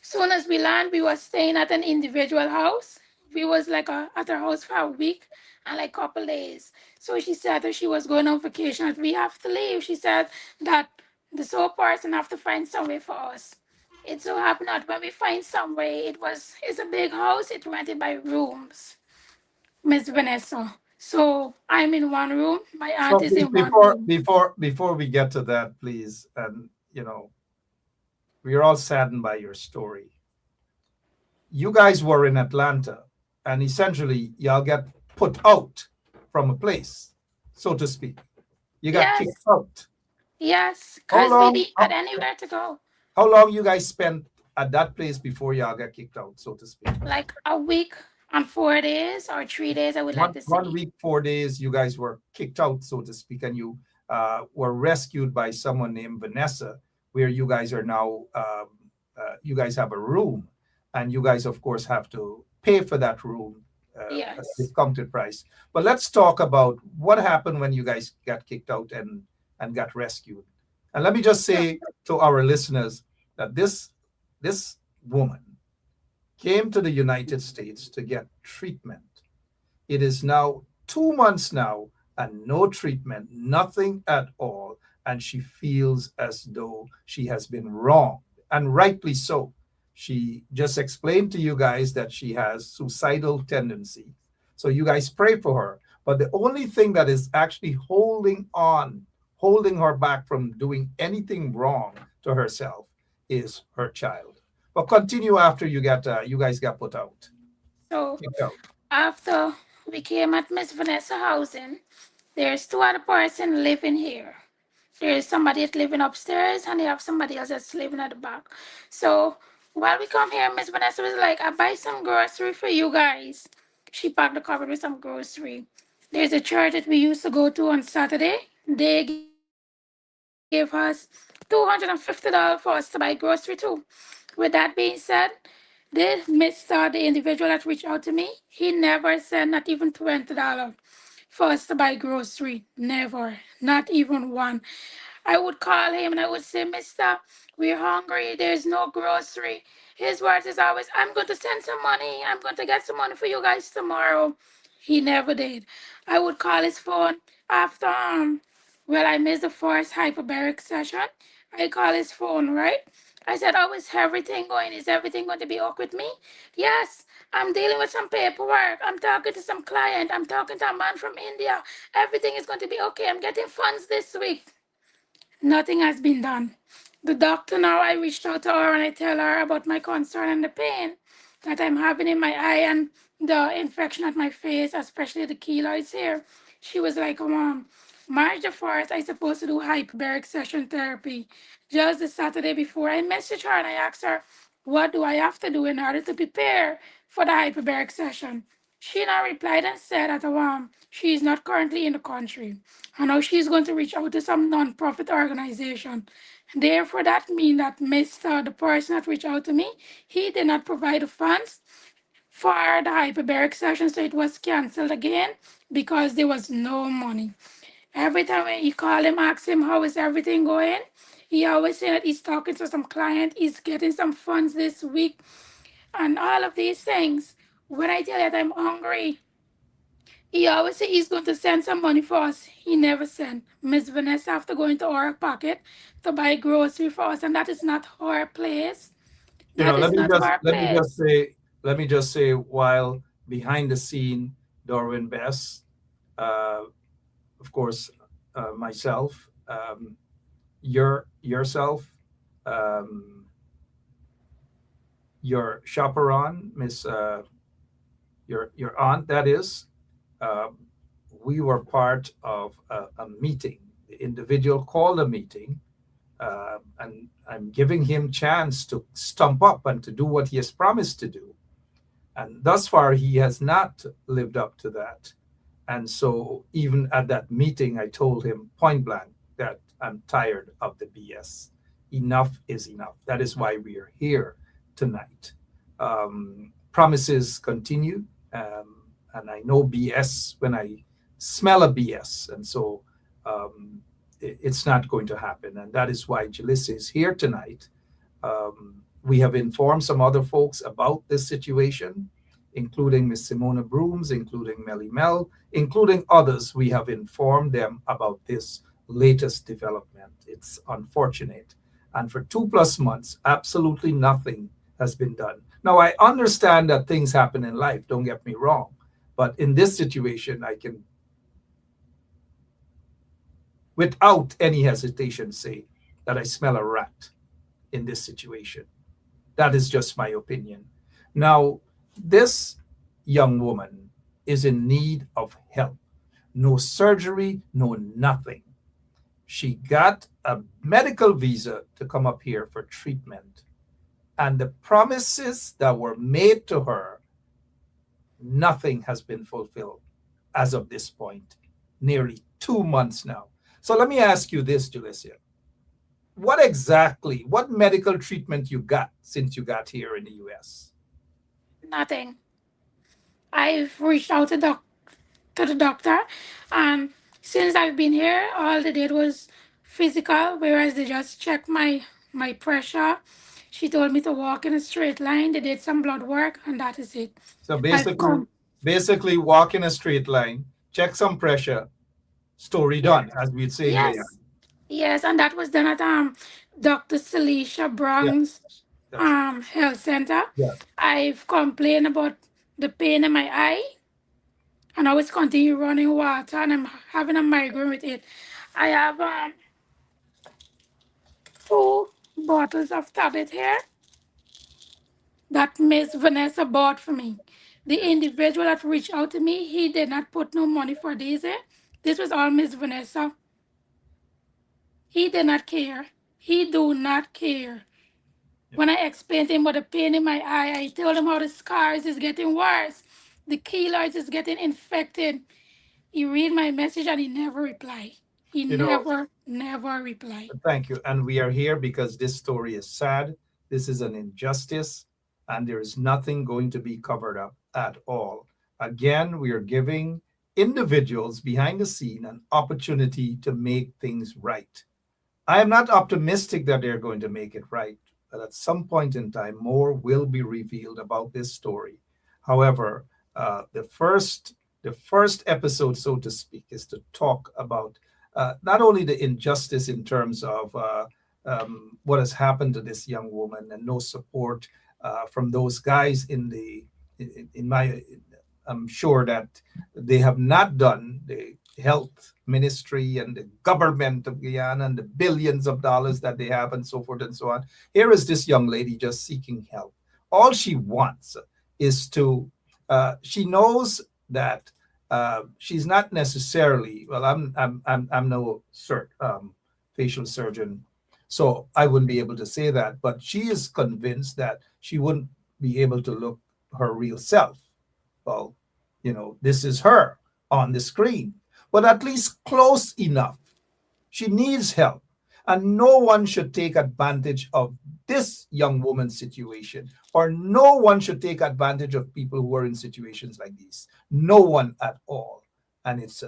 Speaker 6: Soon as we land, we were staying at an individual house. We was like at her house for a week and like couple days. So she said that she was going on vacation, that we have to leave. She said that This whole person have to find some way for us. It so happened that when we find some way, it's a big house. It's rented by rooms, Miss Vanessa. So I'm in one room. My aunt
Speaker 5: So
Speaker 6: is
Speaker 5: please,
Speaker 6: in one room.
Speaker 5: before we get to that, please, and we're all saddened by your story. You guys were in Atlanta, and essentially y'all get put out from a place, so to speak. You got kicked
Speaker 6: Yes,
Speaker 5: out.
Speaker 6: yes,
Speaker 5: How
Speaker 6: cause we
Speaker 5: long?
Speaker 6: didn't had anywhere to go.
Speaker 5: How long you guys spent at that place before y'all got kicked out, so to speak?
Speaker 6: Like a week and 4 days or 3 days, I would like to
Speaker 5: One
Speaker 6: say.
Speaker 5: week, 4 days, you guys were kicked out, so to speak, and you were rescued by someone named Vanessa, where you guys are now. You guys have a room, and you guys, of course, have to pay for that room at a
Speaker 6: Yes.
Speaker 5: discounted price. But let's talk about what happened when you guys got kicked out and got rescued. And let me just
Speaker 6: So,
Speaker 5: say to our listeners that this woman came to the United States to get treatment. It is now 2 months now and no treatment, nothing at all. And she feels as though she has been wronged, and rightly so. She just explained to you guys that she has suicidal tendencies. So you guys pray for her. But the only thing that is actually holding her back from doing anything wrong to herself is her child. But continue after you guys got put out,
Speaker 6: so
Speaker 5: kicked out.
Speaker 6: after we came at Miss Vanessa housing, there's two other person living here. There's somebody that's living upstairs and they have somebody else that's living at the back. So while we come here, Miss Vanessa was like, I buy some grocery for you guys. She packed the cupboard with some grocery. There's a church that we used to go to on Saturday. They gave us $250 for us to buy grocery too. With that being said, the individual that reached out to me, he never sent not even $20 for us to buy grocery. Never. Not even one. I would call him and I would say, Mister, we're hungry. There's no grocery. His words is always, I'm going to send some money. I'm going to get some money for you guys tomorrow. He never did. I would call his phone after, I missed the first hyperbaric session. I call his phone, right? I said, how is everything going? Is everything going to be okay with me? Yes, I'm dealing with some paperwork. I'm talking to some client. I'm talking to a man from India. Everything is going to be okay. I'm getting funds this week. Nothing has been done. The doctor now, I reached out to her and I tell her about my concern and the pain that I'm having in my eye and the infection at my face, especially the keloids here. She was like, March the 1st, I supposed to do hyperbaric session therapy. Just the Saturday before, I messaged her and I asked her, what do I have to do in order to prepare for the hyperbaric session? She now replied and said that she is not currently in the country. I know she's going to reach out to some non-profit organization. Therefore, that means that Mr. the person that reached out to me, he did not provide the funds for the hyperbaric session, so it was canceled again because there was no money. Every time when you call him, ask him how is everything going, he always say that he's talking to some client, he's getting some funds this week, and all of these things. When I tell you that I'm hungry, he always say he's going to send some money for us. He never sent. Miss Vanessa have to go into our pocket to buy grocery for us, and that is not our place. That is not our
Speaker 5: Let me just
Speaker 6: place.
Speaker 5: say while behind the scene, Darwin Bess, uh, of course, myself, yourself, um, your chaperone, Miss, your aunt, that is. Uh, we were part of a meeting. The individual called a meeting, and I'm giving him chance to stump up and to do what he has promised to do. And thus far, he has not lived up to that. And so, even at that meeting, I told him point blank that I'm tired of the BS. Enough is enough. That is why we are here tonight. Promises continue, and I know BS when I smell a BS. And so, it's not going to happen. And that is why Jalissa is here tonight. We have informed some other folks about this situation, including Miss Simona Brooms, including Melly Mel, including others. We have informed them about this latest development. It's unfortunate. And for 2+ months, absolutely nothing has been done. Now, I understand that things happen in life, don't get me wrong. But in this situation, I can, without any hesitation, say that I smell a rat in this situation. That is just my opinion. Now, this young woman is in need of help. No surgery, no nothing. She got a medical visa to come up here for treatment. And the promises that were made to her, nothing has been fulfilled as of this point, nearly 2 months now. So let me ask you this, Julicia. What medical treatment you got since you got here in the US?
Speaker 6: Nothing. I've reached out to the doctor, and since I've been here, all they did was physical, whereas they just checked my pressure. She told me to walk in a straight line. They did some blood work, and that is it.
Speaker 5: So
Speaker 6: I've
Speaker 5: basically,
Speaker 6: come.
Speaker 5: basically walk in a straight line, check some pressure, story
Speaker 6: Yes,
Speaker 5: done, as we'd say in Guyana.
Speaker 6: yes, yes, and that was done at Dr. Celicia
Speaker 5: Yeah,
Speaker 6: Brown's
Speaker 5: that's right.
Speaker 6: health center.
Speaker 5: Yeah.
Speaker 6: I've complained about the pain in my eye, and I always continue running water, and I'm having a migraine with it. I have 2 bottles of tablet here that Miss Vanessa bought for me. The individual that reached out to me, he did not put no money for these. This was all Miss Vanessa. He did not care. He do not care. When I explained to him about the pain in my eye, I told him how the scars is getting worse. The keloids is getting infected. He read my message and he never replied. He
Speaker 5: You know,
Speaker 6: never replied.
Speaker 5: thank you. And we are here because this story is sad. This is an injustice, and there is nothing going to be covered up at all. Again, we are giving individuals behind the scene an opportunity to make things right. I am not optimistic that they're going to make it right, but at some point in time, more will be revealed about this story. However, the first episode, so to speak, is to talk about not only the injustice in terms of what has happened to this young woman and no support from those guys in my I'm sure that they have not done the health ministry and the government of Guyana and the billions of dollars that they have and so forth and so on. Here is this young lady just seeking help. All she wants is to, she knows that she's not necessarily, well, I'm no facial surgeon, so I wouldn't be able to say that, but she is convinced that she wouldn't be able to look her real self. Well, this is her on the screen, but at least close enough. She needs help. And no one should take advantage of this young woman's situation, or no one should take advantage of people who are in situations like these. No one at all. And it's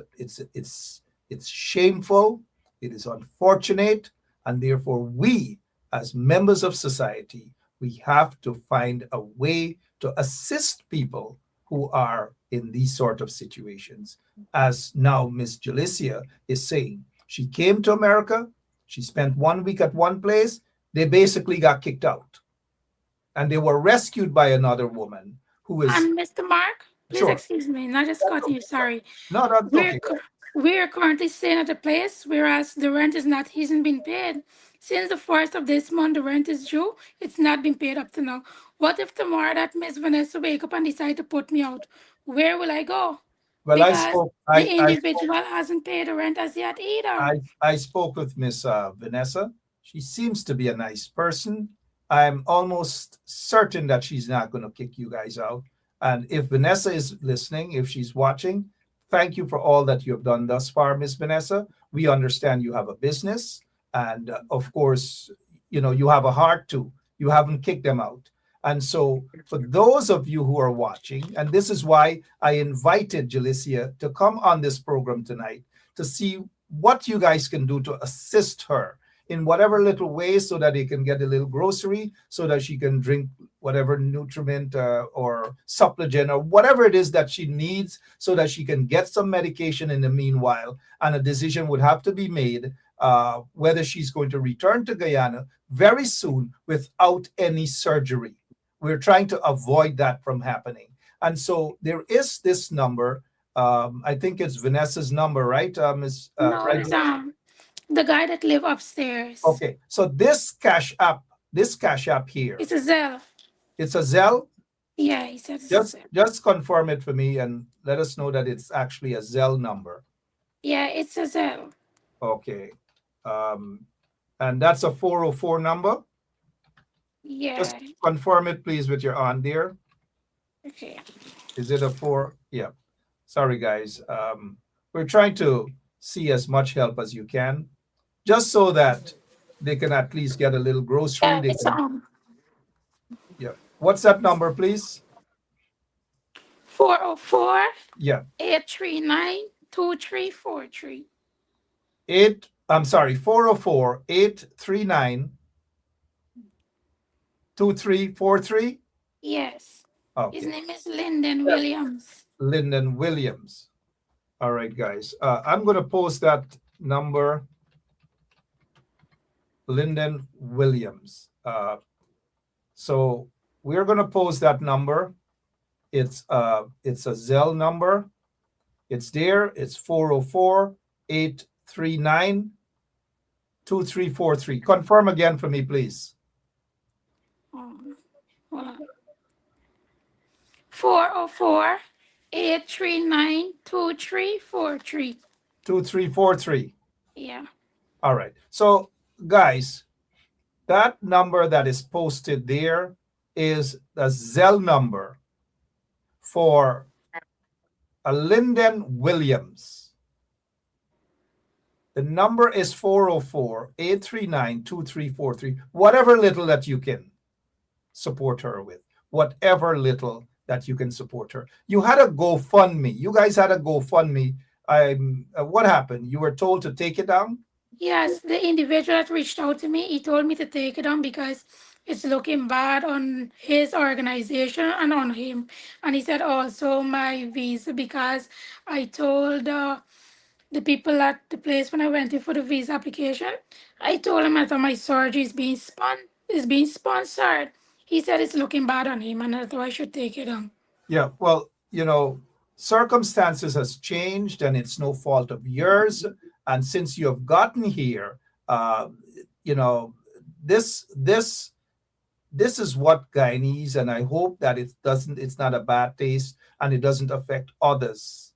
Speaker 5: shameful. It is unfortunate. And therefore, we, as members of society, we have to find a way to assist people who are in these sort of situations. As now Miss Jalicia is saying, she came to America, she spent 1 week at one place, they basically got kicked out. And they were rescued by another woman who is,
Speaker 6: And Mr. Mark, please
Speaker 5: sure,
Speaker 6: excuse me, not just cutting you, sorry.
Speaker 5: no, that's
Speaker 6: We're
Speaker 5: okay.
Speaker 6: we're currently staying at a place whereas the rent isn't been paid. Since the first of this month the rent is due, it's not been paid up to now. What if tomorrow that Miss Vanessa wake up and decide to put me out? Where will I go?
Speaker 5: Well, I
Speaker 6: Because
Speaker 5: spoke,
Speaker 6: the individual hasn't paid the rent as yet either.
Speaker 5: I spoke with Miss Vanessa. She seems to be a nice person. I'm almost certain that she's not going to kick you guys out. And if Vanessa is listening, if she's watching, thank you for all that you have done thus far, Miss Vanessa. We understand you have a business, and of course, you have a heart too. You haven't kicked them out. And so, for those of you who are watching, and this is why I invited Jalicia to come on this program tonight to see what you guys can do to assist her in whatever little way so that they can get a little grocery, so that she can drink whatever nutriment or supplement or whatever it is that she needs so that she can get some medication in the meanwhile. And a decision would have to be made whether she's going to return to Guyana very soon without any surgery. We're trying to avoid that from happening. And so there is this number. I think it's Vanessa's number, right, Ms.
Speaker 6: No, it's
Speaker 5: Brenda?
Speaker 6: the guy that live upstairs.
Speaker 5: Okay, so this cash app here,
Speaker 6: It's a Zelle.
Speaker 5: it's a Zelle.
Speaker 6: Yeah, he said it's a Zelle.
Speaker 5: Just confirm it for me and let us know that it's actually a Zelle number.
Speaker 6: Yeah, it's a Zelle.
Speaker 5: Okay, and that's a 404 number.
Speaker 6: Yeah.
Speaker 5: Just confirm it, please, with your aunt there.
Speaker 6: Okay.
Speaker 5: Is it a 4? Yeah. Sorry, guys. We're trying to see as much help as you can, just so that they can at least get a little grocery.
Speaker 6: Yeah, it's
Speaker 5: Yeah. What's that number, please?
Speaker 6: 404
Speaker 5: Yeah.
Speaker 6: 839 2343.
Speaker 5: I'm sorry, 404 839 2343.
Speaker 6: Yes.
Speaker 5: Okay.
Speaker 6: His name is Lyndon Williams.
Speaker 5: Lyndon Williams. All right, guys. I'm going to post that number. Lyndon Williams. So we're going to post that number. It's a Zelle number. It's there. It's 404 839 2343. Confirm again for me, please.
Speaker 6: Hold on. 404 839 2343.
Speaker 5: 2343.
Speaker 6: Yeah.
Speaker 5: All right. So, guys, that number that is posted there is the Zelle number for a Lyndon Williams. The number is 404 839 2343. Whatever little that you can support her with, whatever little that you can support her. You had a GoFundMe. You guys had a GoFundMe. What happened? You were told to take it down?
Speaker 6: Yes, the individual that reached out to me, he told me to take it on because it's looking bad on his organization and on him. And he said also my visa, because I told the people at the place when I went in for the visa application, I told him that my surgery is being sponsored. He said it's looking bad on him and that I should take it on.
Speaker 5: Yeah, well, circumstances has changed and it's no fault of yours. And since you have gotten here, this is what Guyanese, and I hope that it's not a bad taste and it doesn't affect others.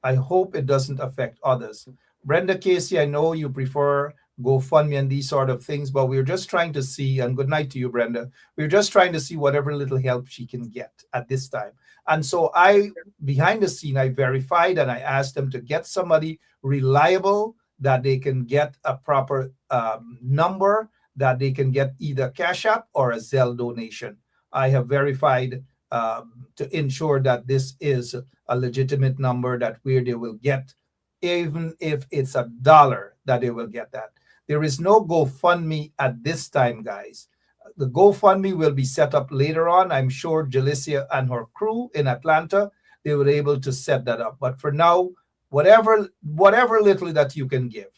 Speaker 5: I hope it doesn't affect others. Brenda Casey, I know you prefer GoFundMe and these sort of things, but we're just trying to see, and good night to you, Brenda. We're just trying to see whatever little help she can get at this time. And so behind the scene, I verified and I asked them to get somebody reliable that they can get a proper number, that they can get either Cash App or a Zelle donation. I have verified to ensure that this is a legitimate number, that where they will get, even if it's $1, that they will get that. There is no GoFundMe at this time, guys. The GoFundMe will be set up later on. I'm sure Jalicia and her crew in Atlanta, they were able to set that up. But for now, whatever little that you can give,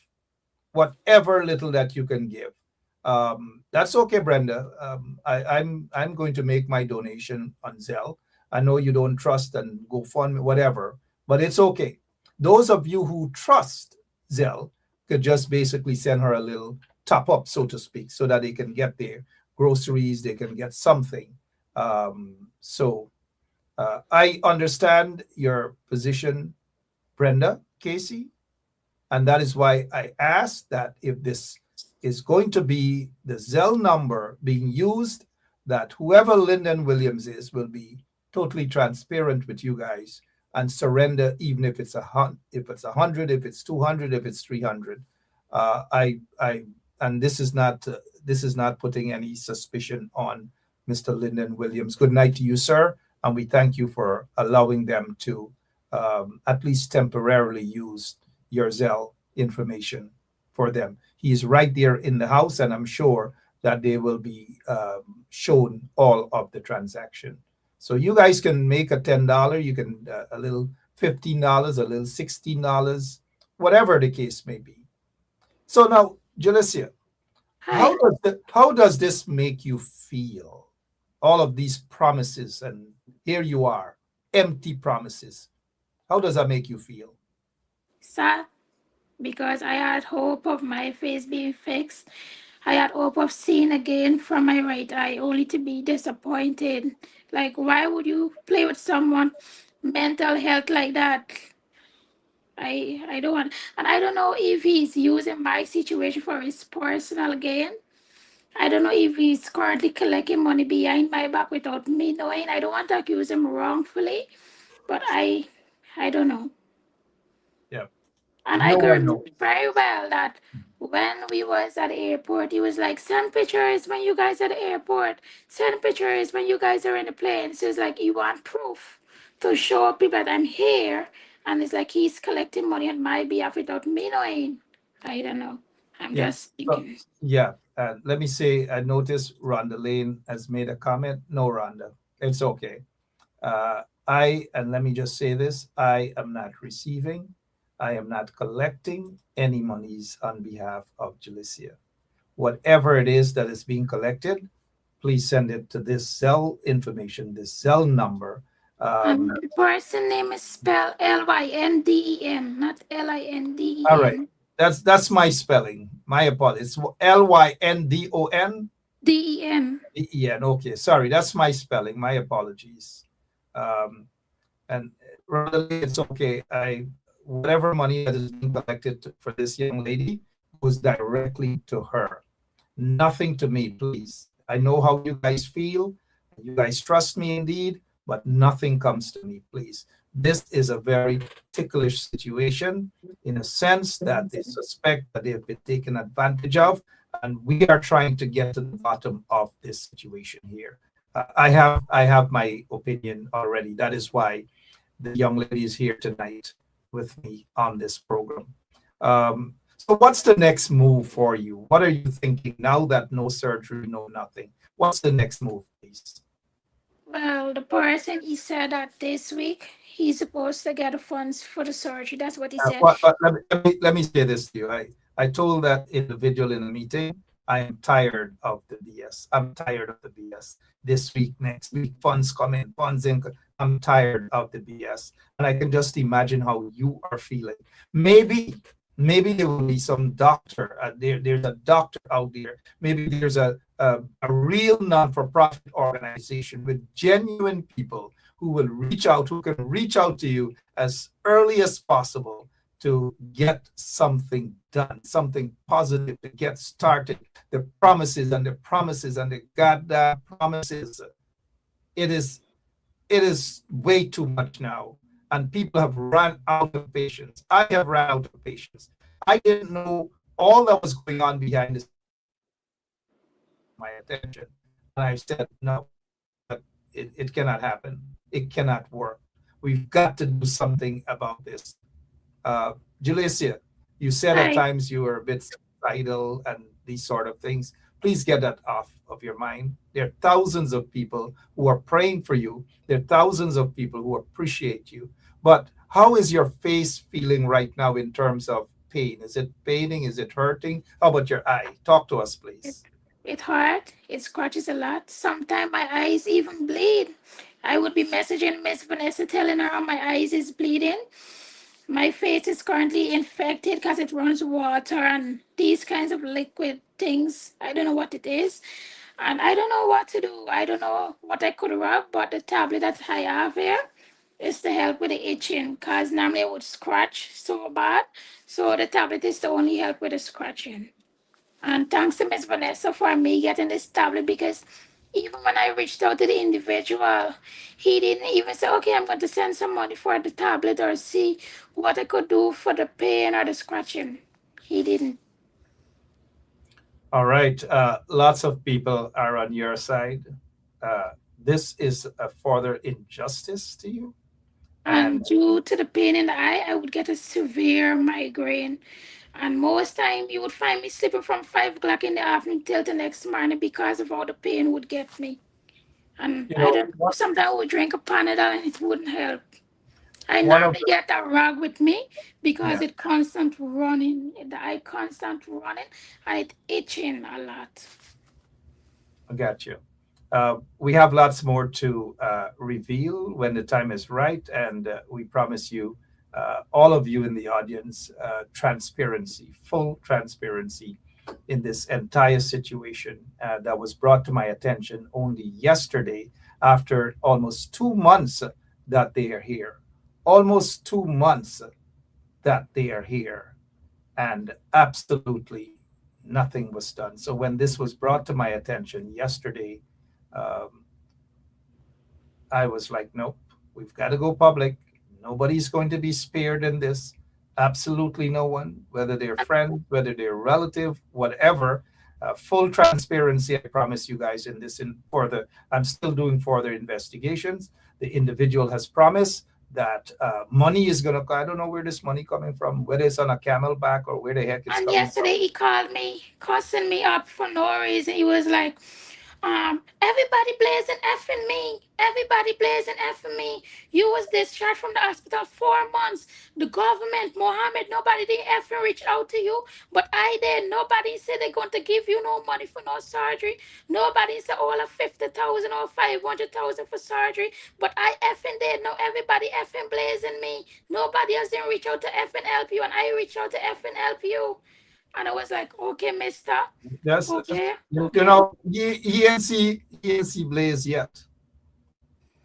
Speaker 5: that's okay, Brenda. I'm going to make my donation on Zelle. I know you don't trust and GoFundMe, whatever, but it's okay. Those of you who trust Zelle could just basically send her a little top up, so to speak, so that they can get their groceries, they can get something. So I understand your position, Brenda Casey, and that is why I asked that if this is going to be the Zelle number being used, that whoever Lyndon Williams is will be totally transparent with you guys and surrender, even if it's 100, if it's 200, if it's 300. And this is not putting any suspicion on Mr. Lyndon Williams. Good night to you, sir, and we thank you for allowing them to at least temporarily use your Zelle information for them. He is right there in the house, and I'm sure that they will be shown all of the transaction. So you guys can make a $10, you can a little $15, a little $16, whatever the case may be. So now, Jalicia,
Speaker 6: Hi.
Speaker 5: how does this make you feel? All of these promises, and here you are, empty promises. How does that make you feel?
Speaker 6: Sad because I had hope of my face being fixed. I had hope of seeing again from my right eye, only to be disappointed. Like, why would you play with someone mental health like that? I don't want, and I don't know if he's using my situation for his personal gain. I don't know if he's currently collecting money behind my back without me knowing. I don't want to accuse him wrongfully, but I don't know.
Speaker 5: Yeah,
Speaker 6: And I
Speaker 5: no
Speaker 6: could
Speaker 5: one
Speaker 6: remember
Speaker 5: knows.
Speaker 6: very well that when we was at the airport, he was like, send pictures when you guys at the airport. Send pictures when you guys are in the plane. So it's like, you want proof to show people that I'm here. And it's like he's collecting money on my behalf without me knowing. I don't know. I'm
Speaker 5: Yeah.
Speaker 6: just
Speaker 5: So,
Speaker 6: thinking.
Speaker 5: yeah. Let me say, I noticed Rhonda Lane has made a comment. No, Rhonda, it's okay. And let me just say this, I am not receiving, I am not collecting any monies on behalf of Jalicia. Whatever it is that is being collected, please send it to this cell information, this cell number.
Speaker 6: And the person name is spelled Lynden, not
Speaker 5: All right.
Speaker 6: Linden.
Speaker 5: That's my spelling. My apologies. It's Lyndon.
Speaker 6: Den.
Speaker 5: Yeah, okay. Sorry, that's my spelling. My apologies. Um, and Rondale, it's okay. I whatever money that is being collected for this young lady goes directly to her. Nothing to me, please. I know how you guys feel. You guys trust me indeed, but nothing comes to me, please. This is a very ticklish situation in a sense that they suspect that they have been taken advantage of, and we are trying to get to the bottom of this situation here. I have my opinion already. That is why the young lady is here tonight with me on this program. So what's the next move for you? What are you thinking now that no surgery, no nothing? What's the next move, please?
Speaker 6: Well, the person he said that this week he's supposed to get the funds for the surgery. That's what he said.
Speaker 5: Let me say this to you. I told that individual in a meeting, I am tired of the BS. I'm tired of the BS. This week, next week, funds come in, funds in. I'm tired of the BS. And I can just imagine how you are feeling. Maybe there will be some doctor. There's a doctor out there. Maybe there's a real non-for-profit organization with genuine people who will reach out, who can reach out to you as early as possible to get something done, something positive to get started. The promises and the promises and the goddamn promises. It is way too much now. And people have run out of patience. I have run out of patience. I didn't know all that was going on behind this my attention. And I said, no, but it cannot happen. It cannot work. We've got to do something about this. Uh, Julicia, you said at
Speaker 6: Hi.
Speaker 5: times you were a bit suicidal and these sort of things. Please get that off of your mind. There are thousands of people who are praying for you. There are thousands of people who appreciate you. But how is your face feeling right now in terms of pain? Is it paining? Is it hurting? How about your eye? Talk to us,
Speaker 6: It,
Speaker 5: please.
Speaker 6: it hurt. It scratches a lot. Sometimes my eyes even bleed. I would be messaging Miss Vanessa telling her my eyes is bleeding. My face is currently infected because it runs water and these kinds of liquid things. I don't know what it is. And I don't know what to do. I don't know what I could rub, but the tablet that I have here is to help with the itching because normally I would scratch so bad. So the tablet is to only help with the scratching. And thanks to Miss Vanessa for me getting this tablet because even when I reached out to the individual, he didn't even say, okay, I'm going to send some money for the tablet or see what I could do for the pain or the scratching. He didn't.
Speaker 5: All right. Lots of people are on your side. This is a further injustice to you.
Speaker 6: And
Speaker 5: And
Speaker 6: due to the pain in the eye, I would get a severe migraine. And most time you would find me sleeping from 5 o'clock in the afternoon till the next morning because of how the pain would get me. And
Speaker 5: You
Speaker 6: I
Speaker 5: know,
Speaker 6: don't know, sometimes I would drink a Panadol and it wouldn't help. I
Speaker 5: one of
Speaker 6: normally get a rag with me because
Speaker 5: yeah,
Speaker 6: it constant running. The eye constant running and it itching a lot.
Speaker 5: I got you. We have lots more to reveal when the time is right, and we promise you, all of you in the audience, transparency, full transparency in this entire situation that was brought to my attention only yesterday after almost 2 months that they are here. Almost 2 months that they are here, and absolutely nothing was done. So when this was brought to my attention yesterday, um, I was like, nope, we've got to go public. Nobody's going to be spared in this. Absolutely no one, whether they're friends, whether they're relative, whatever. Full transparency, I promise you guys in this. In further, I'm still doing further investigations. The individual has promised that money is gonna. I don't know where this money coming from, whether it's on a camelback or where the heck it's
Speaker 6: And
Speaker 5: coming from.
Speaker 6: yesterday he called me, cussing me up for no reason. He was like, everybody blazing effing me. Everybody blazing effing me. You was discharged from the hospital 4 months. The government, Mohammed, nobody didn't effing reach out to you. But I did. Nobody said they're going to give you no money for no surgery. Nobody said all of 50,000 or 500,000 for surgery. But I effing did. Now everybody effing blazing me. Nobody else didn't reach out to effing help you. And I reached out to effing help you. And I was like, okay, mister.
Speaker 5: Yes,
Speaker 6: Okay,
Speaker 5: you
Speaker 6: okay.
Speaker 5: know, he ain't see Blaze yet,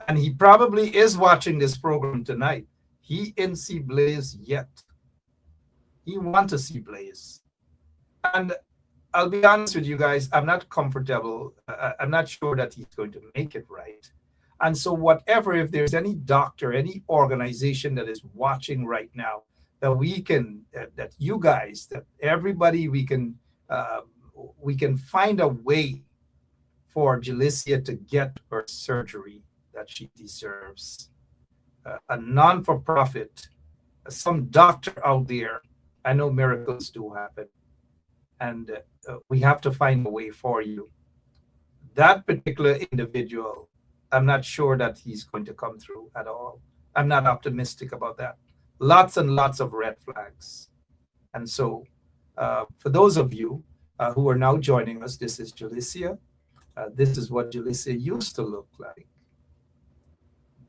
Speaker 5: and he probably is watching this program tonight. He ain't see Blaze yet. He want to see Blaze, and I'll be honest with you guys. I'm not comfortable. I'm not sure that he's going to make it right. And so, whatever, if there's any doctor, any organization that is watching right now, that we can, that you guys, that everybody, uh, we can find a way for Jalicia to get her surgery that she deserves. A non for profit, some doctor out there. I know miracles do happen, and we have to find a way for you. That particular individual, I'm not sure that he's going to come through at all. I'm not optimistic about that. Lots and lots of red flags. And so, for those of you who are now joining us, this is Jalicia. This is what Jalicia used to look like.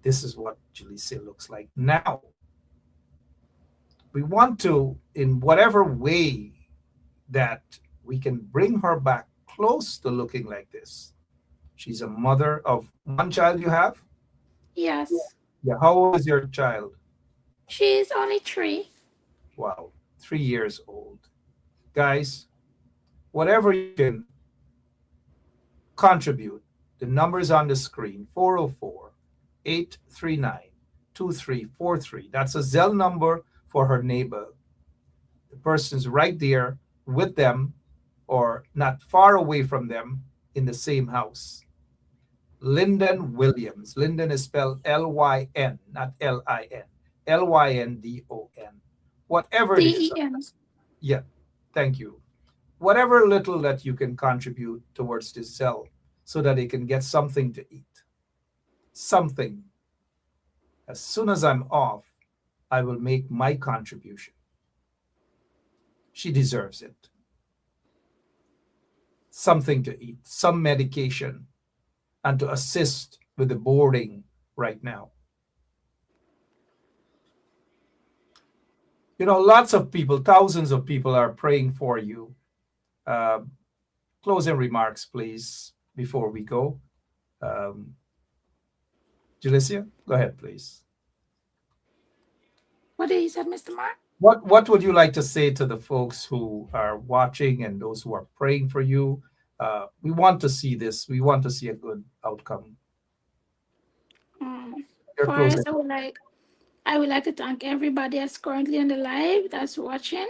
Speaker 5: This is what Jalicia looks like now. We want to, in whatever way that we can bring her back close to looking like this. She's a mother of one child you have?
Speaker 6: Yes.
Speaker 5: Yeah. How old is your child?
Speaker 6: She's only 3.
Speaker 5: Wow. 3 years old. Guys, whatever you can contribute, the numbers on the screen 404 839 2343. That's a Zelle number for her neighbor. The person's right there with them or not far away from them in the same house. Lyndon Williams. Lyndon is spelled Lyn, not Lin. Lyndon. Whatever it is.
Speaker 6: DEN.
Speaker 5: Yeah, thank you. Whatever little that you can contribute towards this cell so that they can get something to eat. Something. As soon as I'm off, I will make my contribution. She deserves it. Something to eat, some medication, and to assist with the boarding right now. You know, lots of people, thousands of people are praying for you. Uh, Closing remarks, please, before we go. Um, Jalicia, go ahead, please.
Speaker 6: What did you say, Mr. Mark?
Speaker 5: What would you like to say to the folks who are watching and those who are praying for you? We want to see this. We want to see a good outcome. Your closing.
Speaker 6: First, I would like to thank everybody that's currently on the live that's watching.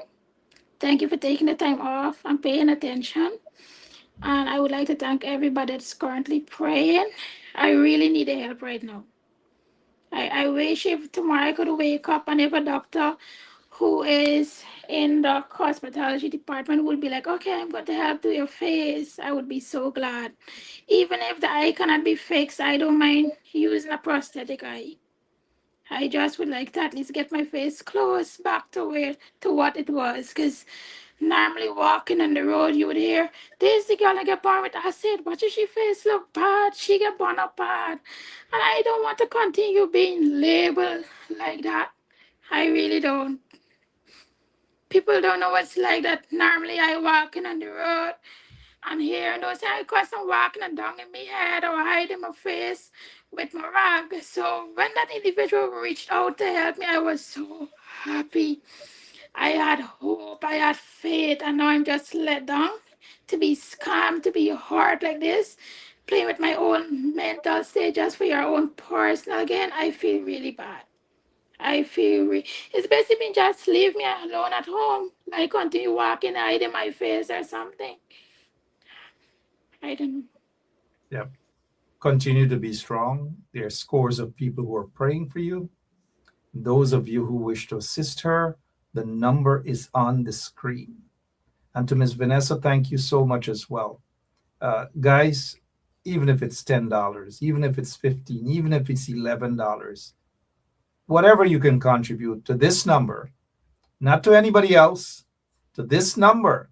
Speaker 6: Thank you for taking the time off and paying attention. And I would like to thank everybody that's currently praying. I really need the help right now. I wish if tomorrow I could wake up and if a doctor who is in the cosmetology department would be like, okay, I'm going to help do your face. I would be so glad. Even if the eye cannot be fixed, I don't mind using a prosthetic eye. I just would like to at least get my face close back to where to what it was. Cause normally walking on the road you would hear, this the girl I get born with acid. Watch her, she face look bad. She get born up bad. And I don't want to continue being labeled like that. I really don't. People don't know what's like that. Normally I walking on the road and hearing those I cause I'm walking and down in my head or hiding my face with my rag. So when that individual reached out to help me, I was so happy. I had hope, I had faith, and now I'm just let down to be scammed, to be hurt like this, playing with my own mental state just for your own personal gain. I feel really bad. It's basically been just leave me alone at home. Like continue walking, hiding my face or something. I don't know.
Speaker 5: Yeah. Continue to be strong. There are scores of people who are praying for you. Those of you who wish to assist her, the number is on the screen. And to Miss Vanessa, thank you so much as well. Guys, even if it's $10, even if it's 15, even if it's $11, whatever you can contribute to this number, not to anybody else, to this number,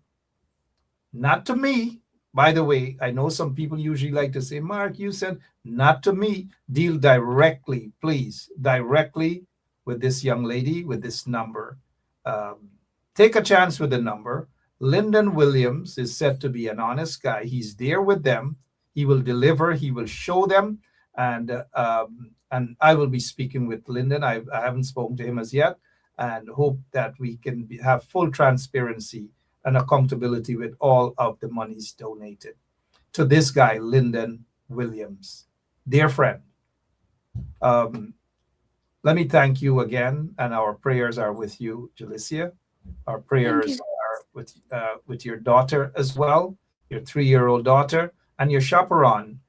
Speaker 5: not to me. By the way, I know some people usually like to say, Mark, you said, not to me. Deal directly, please, directly with this young lady, with this number. Um, Take a chance with the number. Lyndon Williams is said to be an honest guy. He's there with them. He will deliver. He will show them. And I will be speaking with Lyndon. I haven't spoken to him as yet, and hope that we can have full transparency and accountability with all of the monies donated to this guy, Lyndon Williams. Dear friend, um, let me thank you again, and our prayers are with you, Jalicia. Our
Speaker 6: Thank
Speaker 5: prayers
Speaker 6: you.
Speaker 5: are with your daughter as well, your 3-year-old daughter, and your chaperone,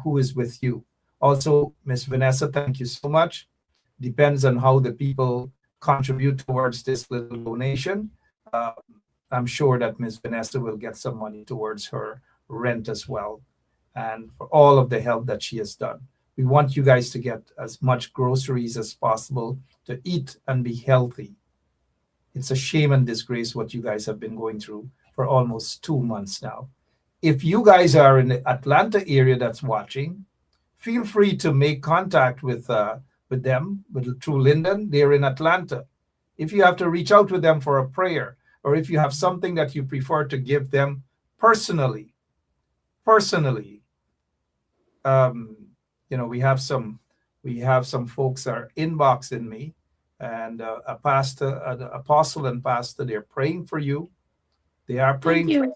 Speaker 5: who is with you. Also, Miss Vanessa, thank you so much. Depends on how the people contribute towards this little donation. Uh, I'm sure that Miss Vanessa will get some money towards her rent as well, and for all of the help that she has done. We want you guys to get as much groceries as possible to eat and be healthy. It's a shame and disgrace what you guys have been going through for almost 2 months now. If you guys are in the Atlanta area that's watching, feel free to make contact with them through Lyndon. They're in Atlanta. If you have to reach out with them for a prayer, or if you have something that you prefer to give them personally, um, we have some folks that are inboxing me, and a pastor, an apostle and pastor, they're praying for you. They are
Speaker 6: Thank
Speaker 5: praying for
Speaker 6: you.
Speaker 5: you.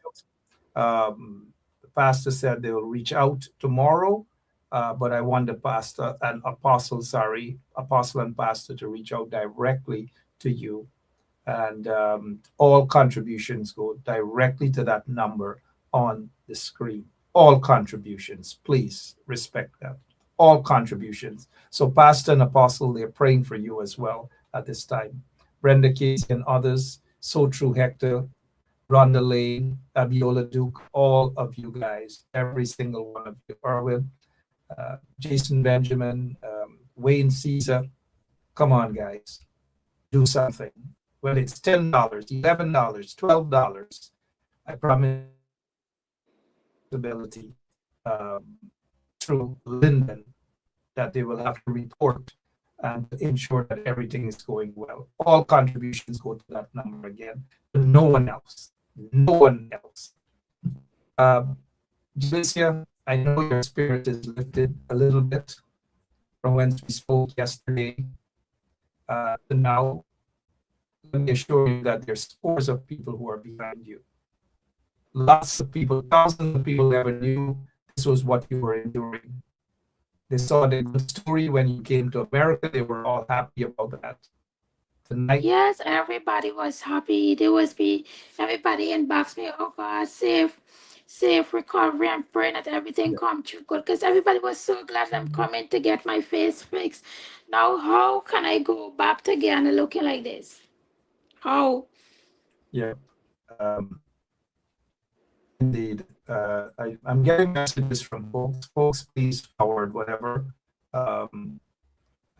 Speaker 5: The pastor said they will reach out tomorrow, but I want the pastor and apostle, apostle and pastor to reach out directly to you. And all contributions go directly to that number on the screen. All contributions, please respect that. All contributions. So, Pastor and Apostle, they're praying for you as well at this time. Brenda Casey and others, So True Hector, Rhonda Lane, Abiola Duke, all of you guys, every single one of you, Erwin, Jason Benjamin, Wayne Caesar. Come on, guys, do something. When it's $10, $11, $12, I promise ability through Lyndon that they will have to report and ensure that everything is going well. All contributions go to that number again. No one else. No one else. Jalicia, I know your spirit is lifted a little bit from when we spoke yesterday to now. Let me assure you that there's scores of people who are behind you. Lots of people, thousands of people never knew this was what you were enduring. They saw the good story when you came to America. They were all happy about that. Tonight,
Speaker 6: Yes, everybody was happy. There was be everybody inbox me, oh God, safe recovery and praying that everything come true good. Because everybody was so glad I'm coming to get my face fixed. Now how can I go back to Ghana looking like this? How?
Speaker 5: Yeah. Indeed. I'm getting messages from folks. Folks, please forward whatever. Um,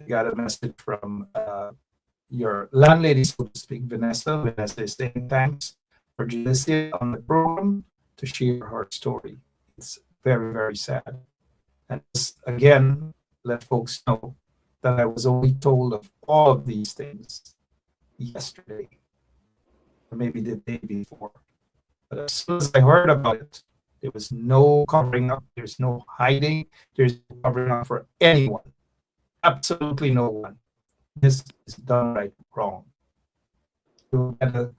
Speaker 5: I got a message from your landlady, so to speak, Vanessa. Vanessa is saying thanks for Julicia on the program to share her story. It's very, very sad. And just again, let folks know that I was only told of all of these things yesterday, or maybe the day before. But as soon as I heard about it, there was no covering up, there's no hiding, there's no covering up for anyone. Absolutely no one. This is done right wrong. That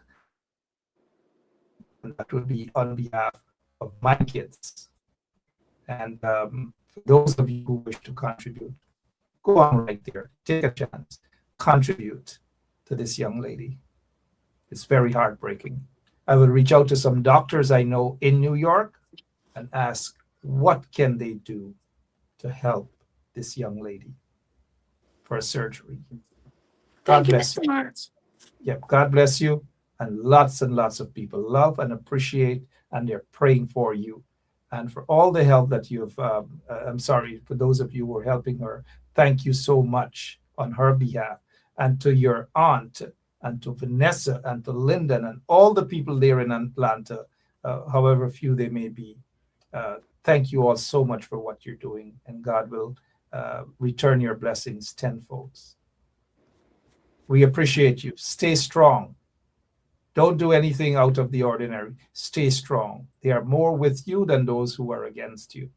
Speaker 5: would be on behalf of my kids. And for those of you who wish to contribute, go on right there, take a chance, contribute to this young lady. It's very heartbreaking. I will reach out to some doctors I know in New York and ask what can they do to help this young lady for a surgery. God
Speaker 6: Thank you,
Speaker 5: bless
Speaker 6: Mr.
Speaker 5: you.
Speaker 6: Mark.
Speaker 5: Yep, God bless you. And lots of people love and appreciate, and they're praying for you. And for all the help that you've, I'm sorry, for those of you who are helping her, thank you so much on her behalf. And to your aunt, and to Vanessa, and to Lyndon, and all the people there in Atlanta, however few they may be. Thank you all so much for what you're doing, and God will return your blessings tenfold. We appreciate you. Stay strong. Don't do anything out of the ordinary. Stay strong. They are more with you than those who are against you.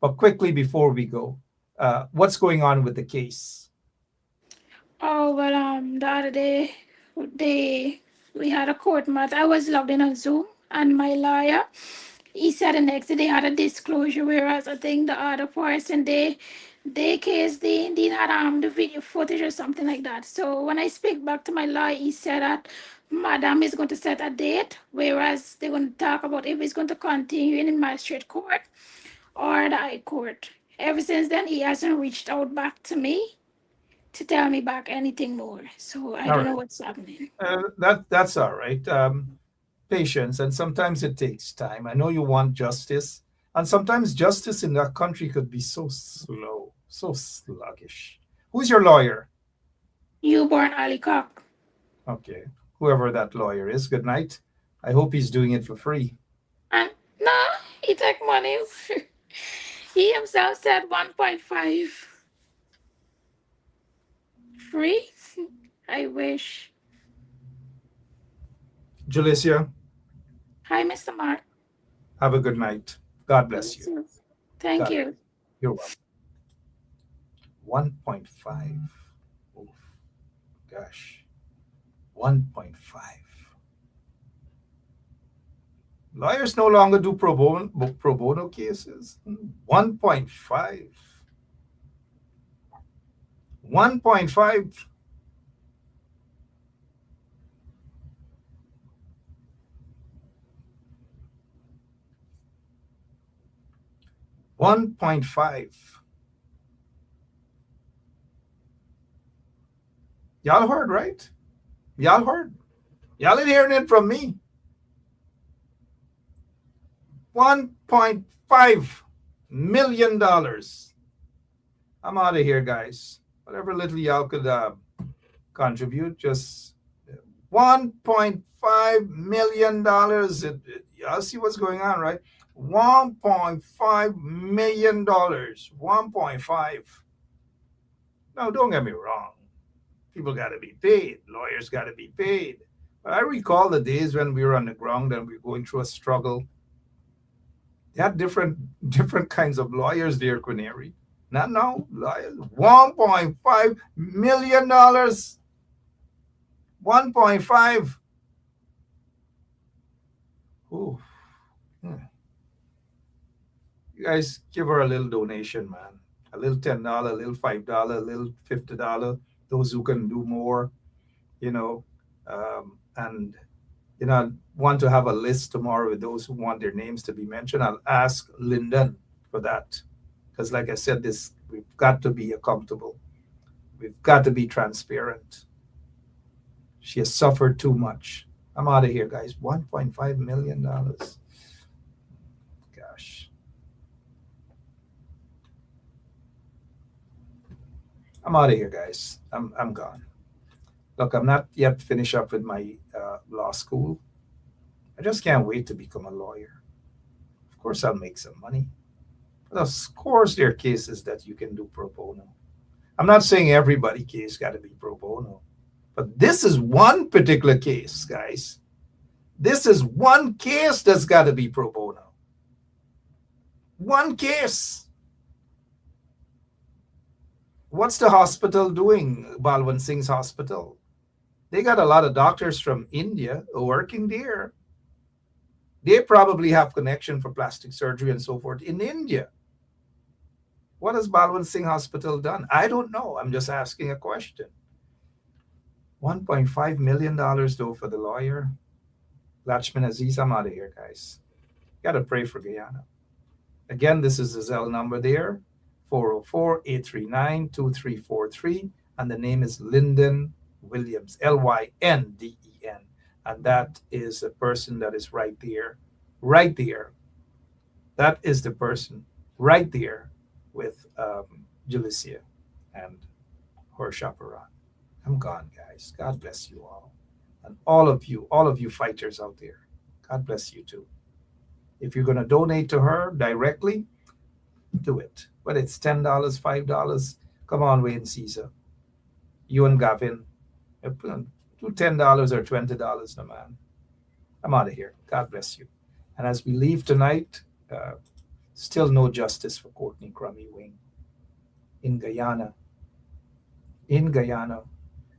Speaker 5: But quickly before we go, what's going on with the case?
Speaker 6: Oh, well, the other day, we had a court matter. I was logged in on Zoom, and my lawyer, he said the next day they had a disclosure, whereas I think the other person, they case, they had the video footage or something like that. So when I speak back to my lawyer, he said that Madam is going to set a date, whereas they're going to talk about if it's going to continue in the magistrate court or the high court. Ever since then, he hasn't reached out back to me to tell me back anything more. So I
Speaker 5: All
Speaker 6: don't know
Speaker 5: right.
Speaker 6: what's happening.
Speaker 5: That's all right. Patience, and sometimes it takes time. I know you want justice, and sometimes justice in that country could be so slow, so sluggish. Who's your lawyer?
Speaker 6: Newborn Ali Cock.
Speaker 5: Okay, whoever that lawyer is, good night. I hope he's doing it for free.
Speaker 6: And no, he took money. He himself said 1.5 free. I wish.
Speaker 5: Julicia,
Speaker 6: Hi, Mr. Mark.
Speaker 5: have a good night. God
Speaker 6: You
Speaker 5: bless you.
Speaker 6: too. Thank
Speaker 5: God bless.
Speaker 6: you.
Speaker 5: You're welcome. 1.5. Oh, gosh. 1.5. Lawyers no longer do pro bono cases. 1.5. 1.5. $1.5. Y'all heard, right? Y'all heard. Y'all ain't hearing it from me. $1.5 million. I'm out of here, guys. Whatever little y'all could contribute, just $1.5 million. Y'all see what's going on, right? $1.5 million. 1.5. Now, don't get me wrong. People got to be paid. Lawyers got to be paid. But I recall the days when we were on the ground and we were going through a struggle. They had different kinds of lawyers there, Quinary. Not now. Lawyers. $1.5 million. 1.5. Ooh. You guys give her a little donation, man. A little $10, a little $5, a little $50. Those who can do more, and I want to have a list tomorrow with those who want their names to be mentioned. I'll ask Lyndon for that, because, like I said, we've got to be accountable. We've got to be transparent. She has suffered too much. I'm out of here, guys. $1.5 million. Gosh. I'm out of here, guys. I'm gone. Look, I'm not yet finished up with my law school. I just can't wait to become a lawyer. Of course, I'll make some money. But of course, there are cases that you can do pro bono. I'm not saying everybody case got to be pro bono. But this is one particular case, guys. This is one case that's got to be pro bono. One case. What's the hospital doing, Balwant Singh's hospital? They got a lot of doctors from India working there. They probably have connection for plastic surgery and so forth in India. What has Balwant Singh Hospital done? I don't know. I'm just asking a question. $1.5 million though for the lawyer. Lachman Aziz, I'm out of here, guys. Got to pray for Guyana. Again, this is the Zelle number there, 404-839-2343. And the name is Lyndon Williams, Lynden. And that is the person that is right there. Right there. That is the person right there with Julicia and her chaperone. I'm gone, guys. God bless you all. And all of you fighters out there, God bless you too. If you're going to donate to her directly, do it. Whether it's $10, $5, come on, Wayne Caesar. You and Gavin, do $10 or $20, no man. I'm out of here. God bless you. And as we leave tonight, still no justice for Courtney Crum Ewing in Guyana. In Guyana,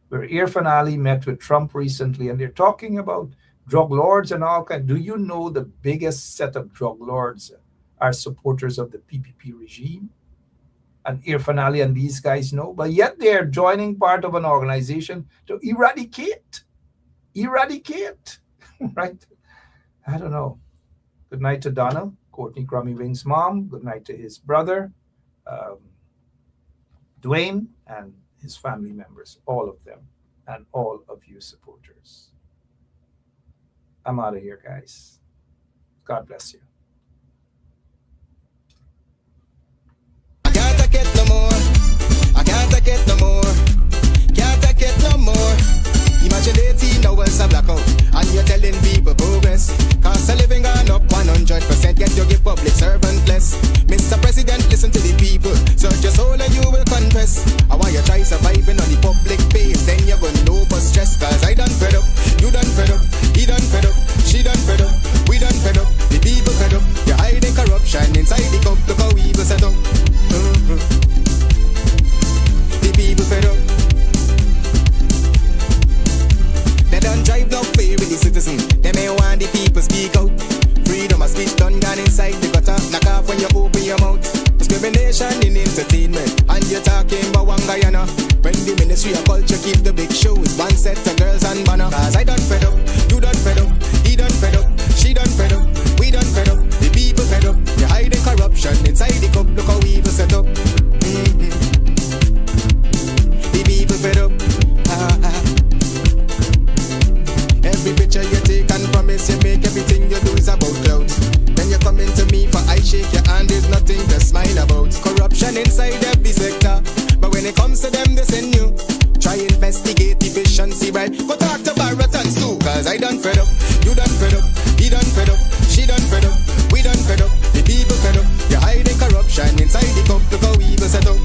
Speaker 5: where Irfan Ali met with Trump recently, and they're talking about drug lords and all kinds. Do you know the biggest set of drug lords are supporters of the PPP regime? And Irfan Ali and these guys know, but yet they're joining part of an organization to eradicate, right? I don't know. Good night to Donna, Courtney Crum Ewing's mom. Good night to his brother, Dwayne, and his family members, all of them, and all of you supporters. I'm out of here, guys. God bless you.
Speaker 1: I can't take it no more. I can't take it no more. Can't take it no more. Imagine 18 hours a blackout, and you're telling people progress. Cost of living gone up 100%, yet you give public servant less. Mr. President, listen to the people. Search your soul and you will confess. And while you try surviving on the public base, then you're gonna know but stress. Cause I done fed up, you done fed up, he done fed up, she done fed up, we done fed up, the people fed up. You're hiding corruption inside the cup, look how evil set up. The people fed up. They don't drive no fair with the citizen. They may want the people speak out. Freedom of speech done gone inside the gutter. Knock off when you open your mouth. Discrimination in entertainment, and you're talking about one Guyana. When the Ministry of Culture keep the big shows, one set of girls and banner. Cause I done fed up, you done fed up, he done fed up, she done fed up, we done fed up, the people fed up. You're hiding corruption inside the cup, look how evil set up. The people fed up. Every picture you take and promise you make, everything you do is about clouds. Then you come into me for I shake your hand, there's nothing to smile about. Corruption inside every sector, but when it comes to them they send you. Try investigate efficiency, right? Go talk to Baratans too. Cause I done fed up, you done fed up, he done fed up, she done fed up, we done fed up, the people fed up. You're hiding corruption inside the cup, look how evil set up.